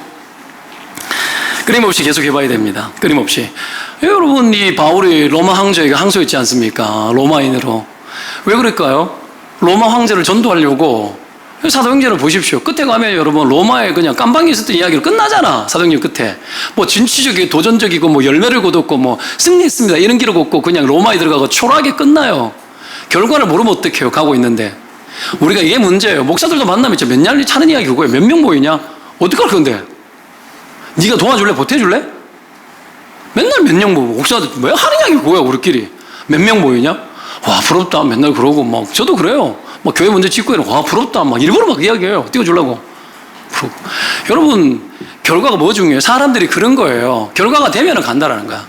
끊임없이 계속 해봐야 됩니다. 끊임없이. 여러분, 이 바울이 로마 황제에게 항소했지 않습니까? 로마인으로. 왜 그럴까요? 로마 황제를 전도하려고. 사도행전을 보십시오. 끝에 가면 여러분 로마에 그냥 깜방이 있었던 이야기로 끝나잖아. 사도행전 끝에 뭐 진취적이고 도전적이고 뭐 열매를 거뒀고 뭐 승리했습니다 이런 기록 없고 그냥 로마에 들어가고 초라하게 끝나요. 결과를 모르면 어떡해요. 가고 있는데. 우리가 이게 문제예요. 목사들도 만나면 몇 년이 차는 이야기 그거예요. 몇 명 모이냐? 어떡할 건데? 네가 도와줄래? 보태줄래? 맨날 몇 명 모이고 목사들 왜 하는 이야기 그거야. 우리끼리 몇 명 모이냐? 와 부럽다 맨날 그러고 막 저도 그래요. 막 교회 먼저 짓고 이러고 와 부럽다 막 일부러 막 이야기해요. 띄워주려고. 여러분 결과가 뭐 중요해요? 사람들이 그런 거예요. 결과가 되면 간다라는 거야.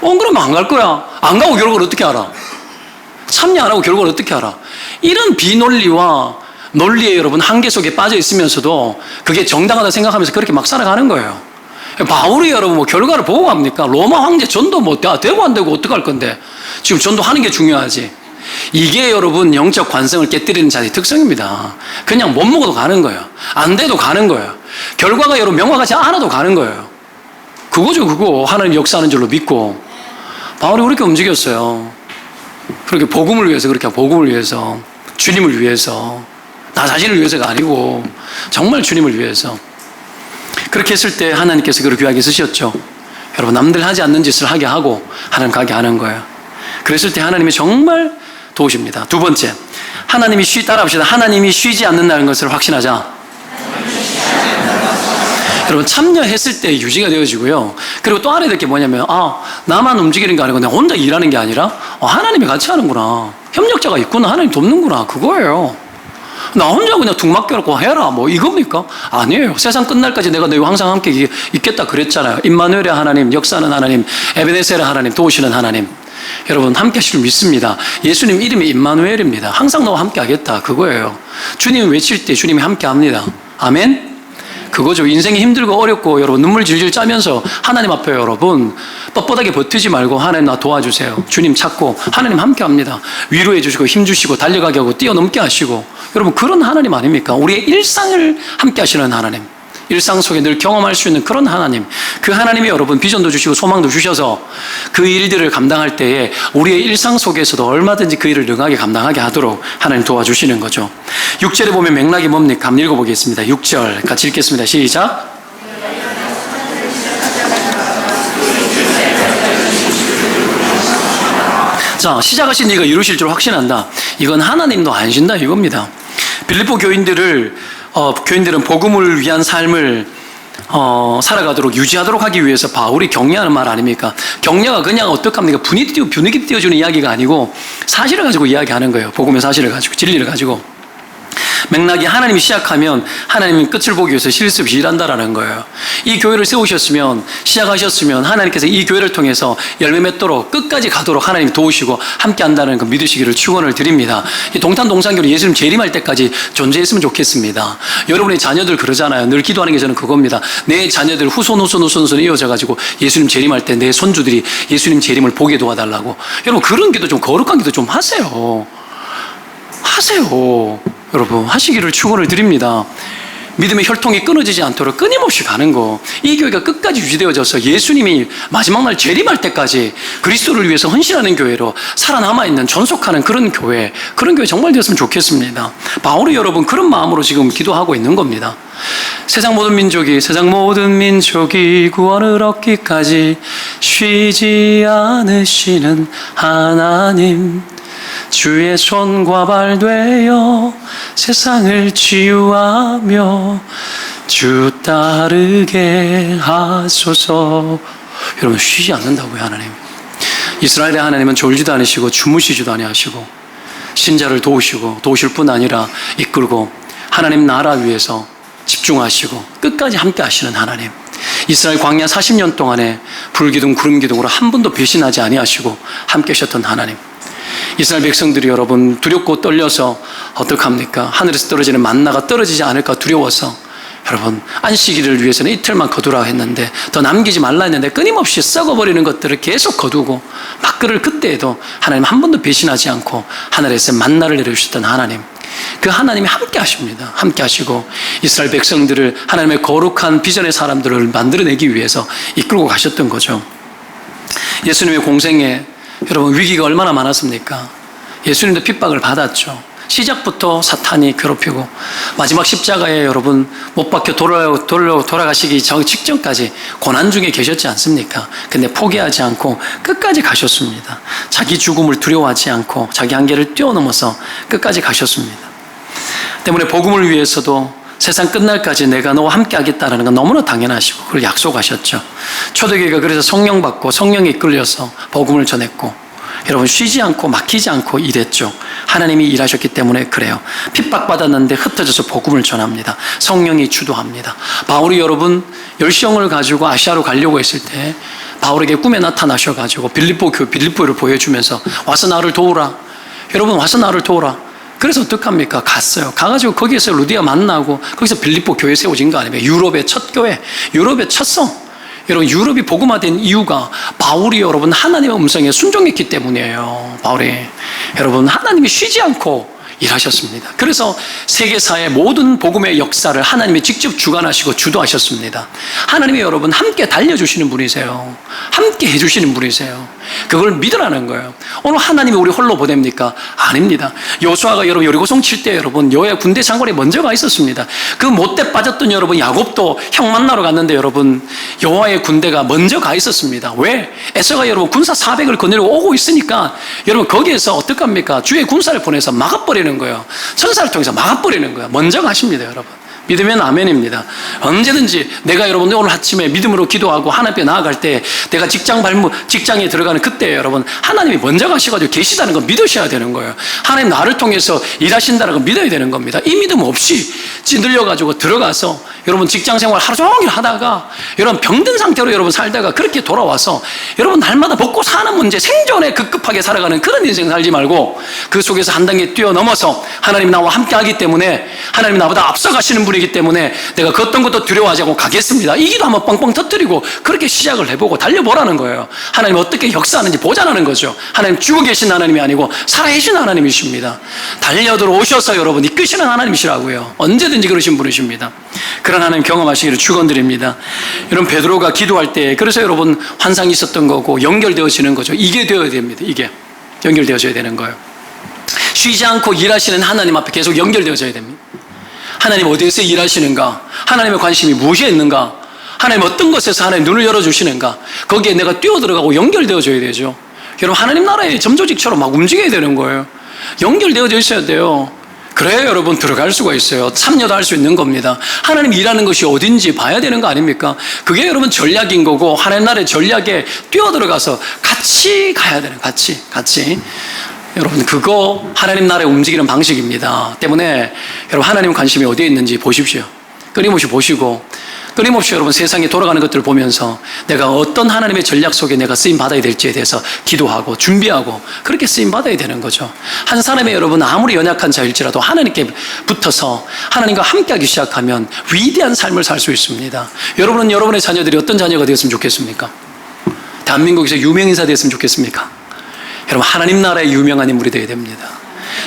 그러면 안 갈 거야. 안 가고 결과를 어떻게 알아? 참여 안 하고 결과를 어떻게 알아? 이런 비논리와 논리의 여러분 한계 속에 빠져 있으면서도 그게 정당하다 생각하면서 그렇게 막 살아가는 거예요. 바울이 여러분 뭐 결과를 보고 갑니까? 로마 황제 전도 뭐 되고 안 되고 어떡할 건데 지금 전도하는 게 중요하지. 이게 여러분 영적 관성을 깨뜨리는 자의 특성입니다. 그냥 못 먹어도 가는 거예요. 안 돼도 가는 거예요. 결과가 여러분 명확하지 않아도 가는 거예요. 그거죠. 그거 하나님 역사하는 줄로 믿고 바울이 그렇게 움직였어요. 그렇게 복음을 위해서 그렇게 복음을 위해서 주님을 위해서 나 자신을 위해서가 아니고 정말 주님을 위해서 그렇게 했을 때 하나님께서 그를 귀하게 쓰셨죠. 여러분 남들 하지 않는 짓을 하게 하고 하나님 가게 하는 거예요. 그랬을 때 하나님이 정말 도우십니다. 두 번째, 따라합시다. 하나님이 쉬지 않는다는 것을 확신하자. 여러분 참여했을 때 유지가 되어지고요. 그리고 또 알아야 될 게 뭐냐면 나만 움직이는 게 아니고 내가 혼자 일하는 게 아니라 하나님이 같이 하는구나. 협력자가 있구나. 하나님 돕는구나. 그거예요. 나 혼자 그냥 둥 맡겨놓고 해라 뭐 이겁니까? 아니에요. 세상 끝날까지 내가 너희와 항상 함께 있겠다 그랬잖아요. 임마누엘의 하나님, 역사하는 하나님, 에베네셀의 하나님, 도우시는 하나님. 여러분 함께 하실 줄 믿습니다. 예수님 이름이 임마누엘입니다. 항상 너와 함께 하겠다 그거예요. 주님 외칠 때 주님이 함께 합니다. 아멘. 그거죠. 인생이 힘들고 어렵고 여러분 눈물 질질 짜면서 하나님 앞에 여러분 뻣뻣하게 버티지 말고 하나님 나 도와주세요. 주님 찾고 하나님 함께 합니다. 위로해 주시고 힘 주시고 달려가게 하고 뛰어넘게 하시고 여러분 그런 하나님 아닙니까? 우리의 일상을 함께 하시는 하나님. 일상 속에 늘 경험할 수 있는 그런 하나님. 그 하나님이 여러분 비전도 주시고 소망도 주셔서 그 일들을 감당할 때에 우리의 일상 속에서도 얼마든지 그 일을 능하게 감당하게 하도록 하나님 도와주시는 거죠. 6절에 보면 맥락이 뭡니까? 한번 읽어보겠습니다. 6절 같이 읽겠습니다. 시작. 자, 시작하신 이가 이루실 줄 확신한다. 이건 하나님도 안 신다 이겁니다. 빌립보 교인들은 복음을 위한 삶을 살아가도록 유지하도록 하기 위해서 바울이 격려하는 말 아닙니까? 격려가 그냥 어떡합니까? 분위기 띄워주는 이야기가 아니고 사실을 가지고 이야기하는 거예요. 복음의 사실을 가지고 진리를 가지고. 맥락이 하나님이 시작하면 하나님이 끝을 보기 위해서 쉴 새 없이 일한다라는 거예요. 이 교회를 세우셨으면 시작하셨으면 하나님께서 이 교회를 통해서 열매 맺도록 끝까지 가도록 하나님이 도우시고 함께 한다는 그 믿으시기를 축원을 드립니다. 이 동탄동산교는 예수님 재림할 때까지 존재했으면 좋겠습니다. 여러분의 자녀들 그러잖아요. 늘 기도하는 게 저는 그겁니다. 내 자녀들 후손 이어져 가지고 예수님 재림할 때 내 손주들이 예수님 재림을 보게 도와달라고. 여러분 그런 기도 좀 거룩한 기도 좀 하세요. 여러분 하시기를 축원을 드립니다. 믿음의 혈통이 끊어지지 않도록 끊임없이 가는 거. 이 교회가 끝까지 유지되어져서 예수님이 마지막 날 재림할 때까지 그리스도를 위해서 헌신하는 교회로 살아남아있는 존속하는 그런 교회 정말 되었으면 좋겠습니다. 바울이 여러분 그런 마음으로 지금 기도하고 있는 겁니다. 세상 모든 민족이 구원을 얻기까지 쉬지 않으시는 하나님, 주의 손과 발 되어 세상을 치유하며 주 따르게 하소서. 여러분 쉬지 않는다고요. 하나님, 이스라엘의 하나님은 졸지도 않으시고 주무시지도 아니하시고 신자를 도우실 뿐 아니라 이끌고 하나님 나라 위해서 집중하시고 끝까지 함께 하시는 하나님. 이스라엘 광야 40년 동안에 불기둥 구름기둥으로 한 번도 배신하지 아니하시고 함께 하셨던 하나님. 이스라엘 백성들이 여러분 두렵고 떨려서 어떡합니까? 하늘에서 떨어지는 만나가 떨어지지 않을까 두려워서 여러분, 안식일을 위해서는 이틀만 거두라 했는데 더 남기지 말라 했는데 끊임없이 썩어버리는 것들을 계속 거두고 막 그럴 그때에도 하나님 한 번도 배신하지 않고 하늘에서 만나를 내려주셨던 하나님, 그 하나님이 함께 하십니다. 함께 하시고 이스라엘 백성들을 하나님의 거룩한 비전의 사람들을 만들어내기 위해서 이끌고 가셨던 거죠. 예수님의 공생에 여러분 위기가 얼마나 많았습니까? 예수님도 핍박을 받았죠. 시작부터 사탄이 괴롭히고 마지막 십자가에 여러분 못 박혀 돌아가시기 직전까지 고난 중에 계셨지 않습니까? 근데 포기하지 않고 끝까지 가셨습니다. 자기 죽음을 두려워하지 않고 자기 한계를 뛰어넘어서 끝까지 가셨습니다. 때문에 복음을 위해서도 세상 끝날까지 내가 너와 함께 하겠다는 건 너무나 당연하시고 그걸 약속하셨죠. 초대교회가 그래서 성령 받고 성령에 이끌려서 복음을 전했고 여러분 쉬지 않고 막히지 않고 일했죠. 하나님이 일하셨기 때문에 그래요. 핍박받았는데 흩어져서 복음을 전합니다. 성령이 주도합니다. 바울이 여러분 열정을 가지고 아시아로 가려고 했을 때 바울에게 꿈에 나타나셔가지고 빌립보를 보여주면서 와서 나를 도우라. 여러분 와서 나를 도우라. 그래서 어떡합니까? 갔어요. 가가지고 거기에서 루디아 만나고 거기서 빌립보 교회 세워진 거 아닙니까? 유럽의 첫 교회, 유럽의 첫 성. 여러분 유럽이 복음화된 이유가 바울이 여러분 하나님의 음성에 순종했기 때문이에요. 바울이 여러분 하나님이 쉬지 않고 일하셨습니다. 그래서 세계사의 모든 복음의 역사를 하나님이 직접 주관하시고 주도하셨습니다. 하나님이 여러분 함께 달려주시는 분이세요. 함께 해주시는 분이세요. 그걸 믿으라는 거예요. 오늘 하나님이 우리 홀로 보냅니까? 아닙니다. 여호수아가 여러분 여리고성 칠 때 여러분 여호와의 군대 장관이 먼저 가 있었습니다. 그 못돼 빠졌던 여러분 야곱도 형 만나러 갔는데 여러분 여호와의 군대가 먼저 가 있었습니다. 왜? 에서가 여러분 군사 400을 거느리고 오고 있으니까 여러분 거기에서 어떡합니까? 주의 군사를 보내서 막아버리는 거예요. 천사를 통해서 막아버리는 거예요. 먼저 가십니다, 여러분. 믿으면 아멘입니다. 언제든지 내가 여러분 오늘 아침에 믿음으로 기도하고 하나님께 나아갈 때 내가 직장에 들어가는 그때 여러분 하나님이 먼저 가셔가지고 계시다는 거 믿으셔야 되는 거예요. 하나님 나를 통해서 일하신다는 거 믿어야 되는 겁니다. 이 믿음 없이 찌들려가지고 들어가서 여러분 직장 생활 하루 종일 하다가 여러분 병든 상태로 여러분 살다가 그렇게 돌아와서 여러분 날마다 먹고 사는 문제 생존에 급급하게 살아가는 그런 인생 살지 말고 그 속에서 한 단계 뛰어넘어서 하나님이 나와 함께 하기 때문에 하나님이 나보다 앞서가시는 분이기 때문에 내가 그 어떤 것도 두려워하지 않고 가겠습니다. 이 기도 한번 뻥뻥 터뜨리고 그렇게 시작을 해보고 달려보라는 거예요. 하나님 어떻게 역사하는지 보자는 거죠. 하나님 죽어 계신 하나님이 아니고 살아계신 하나님이십니다. 달려들어오셔서 여러분 이끄시는 하나님이시라고요. 언제든지 그러신 분이십니다. 그런 하나님 경험하시기를 축원드립니다. 여러분 베드로가 기도할 때 그래서 여러분 환상이 있었던 거고 연결되어지는 거죠. 이게 되어야 됩니다. 이게 연결되어져야 되는 거예요. 쉬지 않고 일하시는 하나님 앞에 계속 연결되어져야 됩니다. 하나님 어디에서 일하시는가? 하나님의 관심이 무엇에 있는가? 하나님 어떤 것에서 하나님 눈을 열어주시는가? 거기에 내가 뛰어들어가고 연결되어져야 되죠. 여러분 하나님 나라의 점조직처럼 막 움직여야 되는 거예요. 연결되어져 있어야 돼요. 그래야 여러분 들어갈 수가 있어요. 참여도 할 수 있는 겁니다. 하나님 일하는 것이 어딘지 봐야 되는 거 아닙니까? 그게 여러분 전략인 거고 하나님 나라의 전략에 뛰어들어가서 같이 가야 되는 같이 여러분 그거 하나님 나라에 움직이는 방식입니다. 때문에 여러분 하나님 관심이 어디에 있는지 보십시오. 끊임없이 보시고 끊임없이 여러분 세상에 돌아가는 것들을 보면서 내가 어떤 하나님의 전략 속에 내가 쓰임받아야 될지에 대해서 기도하고 준비하고 그렇게 쓰임받아야 되는 거죠. 한 사람의 여러분 아무리 연약한 자일지라도 하나님께 붙어서 하나님과 함께하기 시작하면 위대한 삶을 살 수 있습니다. 여러분은 여러분의 자녀들이 어떤 자녀가 되었으면 좋겠습니까? 대한민국에서 유명인사 되었으면 좋겠습니까? 여러분 하나님 나라의 유명한 인물이 되어야 됩니다.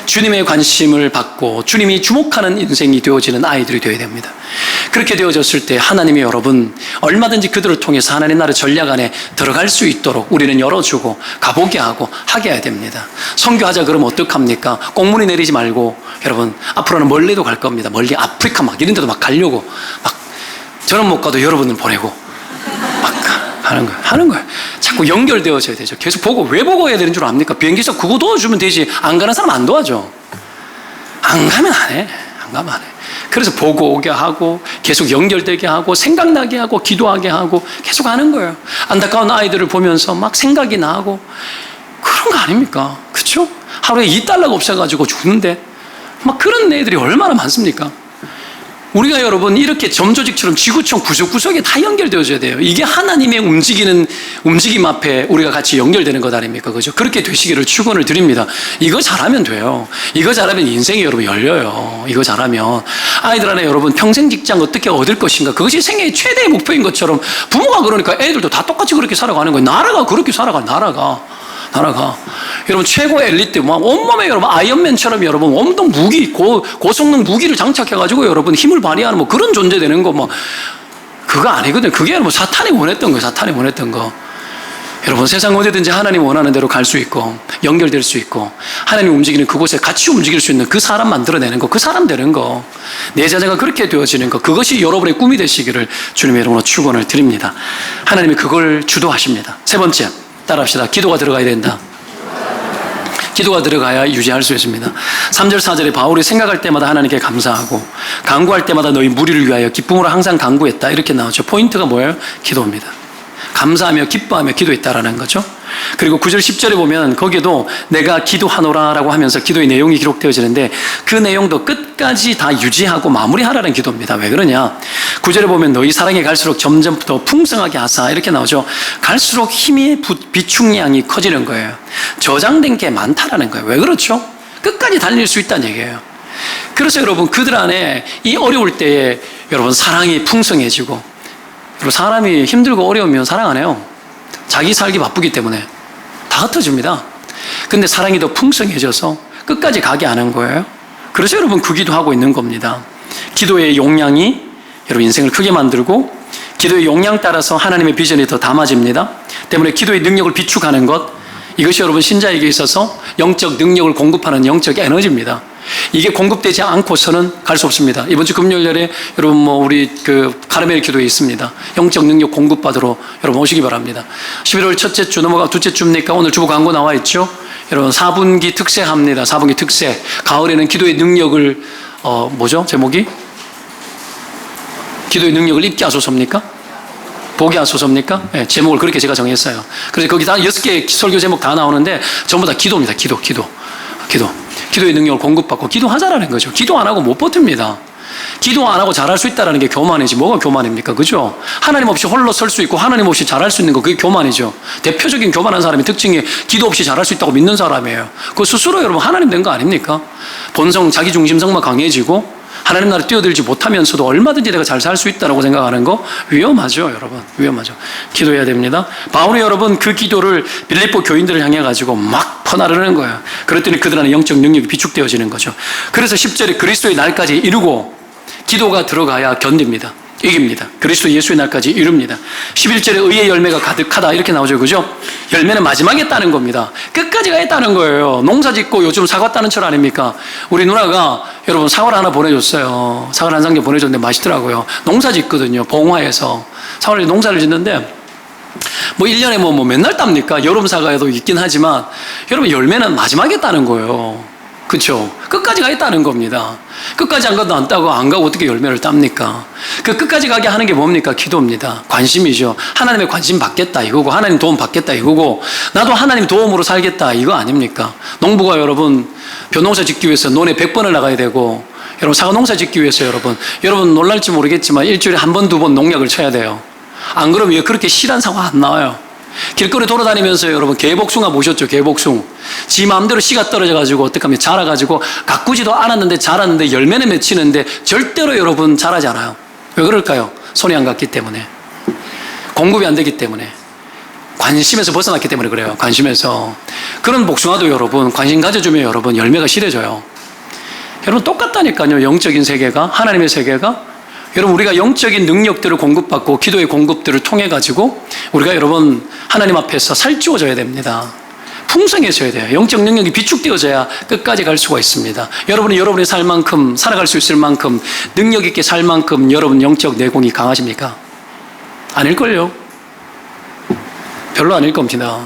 주님의 관심을 받고 주님이 주목하는 인생이 되어지는 아이들이 되어야 됩니다. 그렇게 되어졌을 때 하나님이 여러분 얼마든지 그들을 통해서 하나님 나라의 전략 안에 들어갈 수 있도록 우리는 열어주고 가보게 하고 하게 해야 됩니다. 선교하자 그러면 어떡합니까? 꽁무니 내리지 말고 여러분 앞으로는 멀리도 갈 겁니다. 멀리 아프리카 막 이런 데도 막 가려고 막 저는 못 가도 여러분을 보내고 막 하는 거예요. 자꾸 연결되어져야 되죠. 계속 보고, 왜 보고 해야 되는 줄 압니까? 비행기에서 그거 도와주면 되지. 안 가는 사람 안 도와줘. 안 가면 안 해. 그래서 보고 오게 하고, 계속 연결되게 하고, 생각나게 하고, 기도하게 하고, 계속 하는 거예요. 안타까운 아이들을 보면서 막 생각이 나고, 그런 거 아닙니까? 그쵸? 하루에 $2가 없어가지고 죽는데, 막 그런 애들이 얼마나 많습니까? 우리가 여러분 이렇게 점조직처럼 지구촌 구석구석에 다 연결되어져야 돼요. 이게 하나님의 움직임 앞에 우리가 같이 연결되는 것 아닙니까? 그죠? 그렇게 되시기를 축원을 드립니다. 이거 잘하면 돼요. 이거 잘하면 인생이 여러분 열려요. 이거 잘하면. 아이들 안에 여러분 평생 직장 어떻게 얻을 것인가? 그것이 생애의 최대의 목표인 것처럼 부모가 그러니까 애들도 다 똑같이 그렇게 살아가는 거예요. 나라가 그렇게 살아가, 나라가. 여러분 최고 엘리트 막 온몸에 여러분 아이언맨처럼 여러분 엄청 고성능 무기를 장착해가지고 여러분 힘을 발휘하는 뭐 그런 존재 되는 거 뭐 그거 아니거든요. 그게 여러분 사탄이 원했던 거예요. 사탄이 원했던 거. 여러분 세상 어디든지 하나님 원하는 대로 갈 수 있고 연결될 수 있고 하나님 움직이는 그곳에 같이 움직일 수 있는 그 사람 만들어내는 거, 그 사람 되는 거, 내 자녀가 그렇게 되어지는 거, 그것이 여러분의 꿈이 되시기를 주님의 이름으로 축원을 드립니다. 하나님이 그걸 주도하십니다. 세 번째, 따라합시다. 기도가 들어가야 된다. 기도가 들어가야 유지할 수 있습니다. 3절 4절에 바울이 생각할 때마다 하나님께 감사하고 간구할 때마다 너희 무리를 위하여 기쁨으로 항상 간구했다 이렇게 나오죠. 포인트가 뭐예요? 기도입니다. 감사하며 기뻐하며 기도했다라는 거죠. 그리고 9절 10절에 보면 거기에도 내가 기도하노라라고 하면서 기도의 내용이 기록되어지는데 그 내용도 끝까지 다 유지하고 마무리하라는 기도입니다. 왜 그러냐? 9절에 보면 너희 사랑이 갈수록 점점 더 풍성하게 하사 이렇게 나오죠. 갈수록 힘의 비축량이 커지는 거예요. 저장된 게 많다라는 거예요. 왜 그렇죠? 끝까지 달릴 수 있다는 얘기예요. 그래서 여러분 그들 안에 이 어려울 때에 여러분 사랑이 풍성해지고 그리고 사람이 힘들고 어려우면 사랑 안 해요. 자기 살기 바쁘기 때문에 다 흩어집니다. 근데 사랑이 더 풍성해져서 끝까지 가게 하는 거예요. 그래서 여러분 그 기도하고 있는 겁니다. 기도의 용량이 여러분 인생을 크게 만들고 기도의 용량 따라서 하나님의 비전이 더 담아집니다. 때문에 기도의 능력을 비축하는 것, 이것이 여러분 신자에게 있어서 영적 능력을 공급하는 영적 에너지입니다. 이게 공급되지 않고서는 갈 수 없습니다. 이번 주 금요일에 여러분 우리 카르멜 기도에 있습니다. 영적 능력 공급받으러 여러분 오시기 바랍니다. 11월 첫째 주 넘어가 둘째 주입니까? 오늘 주보 광고 나와 있죠? 여러분 4분기 특세합니다. 4분기 특세. 가을에는 기도의 능력을 뭐죠? 제목이? 기도의 능력을 입게 하소서입니까? 보게 하소서입니까? 네, 제목을 그렇게 제가 정했어요. 그래서 거기 다 6개 설교 제목 다 나오는데 전부 다 기도입니다. 기도의 능력을 공급받고 기도하자라는 거죠. 기도 안 하고 못 버팁니다. 기도 안 하고 잘할 수 있다는 게 교만이지 뭐가 교만입니까? 그죠? 하나님 없이 홀로 설 수 있고 하나님 없이 잘할 수 있는 거 그게 교만이죠. 대표적인 교만한 사람의 특징이 기도 없이 잘할 수 있다고 믿는 사람이에요. 그 스스로 여러분 하나님 된 거 아닙니까? 본성, 자기중심성만 강해지고 하나님 나라에 뛰어들지 못하면서도 얼마든지 내가 잘 살 수 있다고 생각하는 거 위험하죠, 여러분. 위험하죠. 기도해야 됩니다. 바울이 여러분 그 기도를 빌립보 교인들을 향해 가지고 막 퍼나르는 거예요. 그랬더니 그들 안에 영적 능력이 비축되어지는 거죠. 그래서 10절에 그리스도의 날까지 이루고 기도가 들어가야 견딥니다. 이깁니다. 그리스도 예수의 날까지 이룹니다. 11절에 의의 열매가 가득하다 이렇게 나오죠. 그죠? 열매는 마지막에 따는 겁니다. 끝까지 가야 따는 거예요. 농사 짓고 요즘 사과 따는 철 아닙니까? 우리 누나가 여러분 사과를 하나 보내줬어요. 사과를 한 상자 보내줬는데 맛있더라고요. 농사 짓거든요. 봉화에서. 사과를 농사를 짓는데 1년에 맨날 땁니까? 여름 사과에도 있긴 하지만 여러분 열매는 마지막에 따는 거예요. 그렇죠? 끝까지 가야 따는 겁니다. 끝까지 안 가도 안 따고 안 가고 어떻게 열매를 땁니까? 그 끝까지 가게 하는 게 뭡니까? 기도입니다. 관심이죠. 하나님의 관심 받겠다 이거고 하나님 도움 받겠다 이거고 나도 하나님 도움으로 살겠다 이거 아닙니까? 농부가 여러분 벼농사 짓기 위해서 논에 100번을 나가야 되고 여러분 사과 농사 짓기 위해서 여러분 놀랄지 모르겠지만 일주일에 한 번, 두 번 농약을 쳐야 돼요. 안 그러면 왜 그렇게 실한 사과 안 나와요? 길거리 돌아다니면서 여러분 개복숭아 보셨죠? 개복숭. 지 마음대로 씨가 떨어져가지고 어떡하면 자라가지고 가꾸지도 않았는데 자랐는데 열매는 맺히는데 절대로 여러분 자라지 않아요. 왜 그럴까요? 손이 안 갔기 때문에. 공급이 안 되기 때문에. 관심에서 벗어났기 때문에 그래요. 관심에서. 그런 복숭아도 여러분 관심 가져주면 여러분 열매가 실해져요. 여러분 똑같다니까요. 영적인 세계가 하나님의 세계가 여러분 우리가 영적인 능력들을 공급받고 기도의 공급들을 통해 가지고 우리가 여러분 하나님 앞에서 살찌워져야 됩니다. 풍성해져야 돼요. 영적 능력이 비축되어져야 끝까지 갈 수가 있습니다. 여러분이 여러분의 살 만큼 살아갈 수 있을 만큼 능력 있게 살 만큼 여러분 영적 내공이 강하십니까? 아닐걸요. 별로 아닐 겁니다.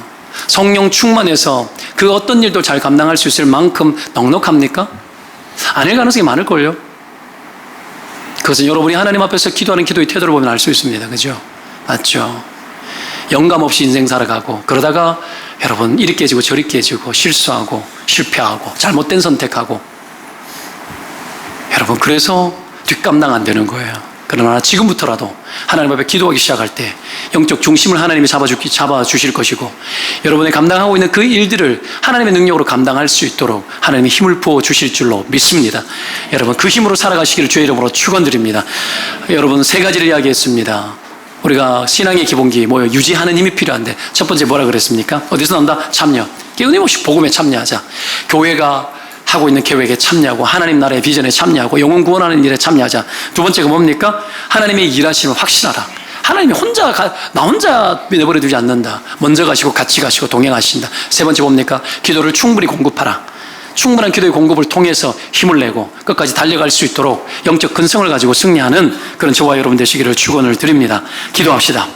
성령 충만해서 그 어떤 일도 잘 감당할 수 있을 만큼 넉넉합니까? 아닐 가능성이 많을걸요. 그것은 여러분이 하나님 앞에서 기도하는 기도의 태도를 보면 알 수 있습니다. 그죠? 맞죠? 영감 없이 인생 살아가고 그러다가 여러분 이리 깨지고 저리 깨지고 실수하고 실패하고 잘못된 선택하고 여러분 그래서 뒷감당 안 되는 거예요. 그러나 지금부터라도 하나님 앞에 기도하기 시작할 때 영적 중심을 하나님이 잡아주실 것이고, 여러분이 감당하고 있는 그 일들을 하나님의 능력으로 감당할 수 있도록 하나님이 힘을 부어주실 줄로 믿습니다. 여러분, 그 힘으로 살아가시기를 주의 이름으로 축원드립니다. 여러분, 세 가지를 이야기했습니다. 우리가 신앙의 기본기 유지하는 힘이 필요한데, 첫 번째 뭐라 그랬습니까? 어디서 나온다? 참여. 끊임없이 복음에 참여하자. 교회가 하고 있는 계획에 참여하고, 하나님 나라의 비전에 참여하고, 영혼 구원하는 일에 참여하자. 두 번째가 뭡니까? 하나님의 일하심을 확신하라. 하나님이 나 혼자 내버려 두지 않는다. 먼저 가시고 같이 가시고 동행하신다. 세 번째 뭡니까? 기도를 충분히 공급하라. 충분한 기도의 공급을 통해서 힘을 내고 끝까지 달려갈 수 있도록 영적 근성을 가지고 승리하는 그런 저와 여러분 되시기를 축원을 드립니다. 기도합시다.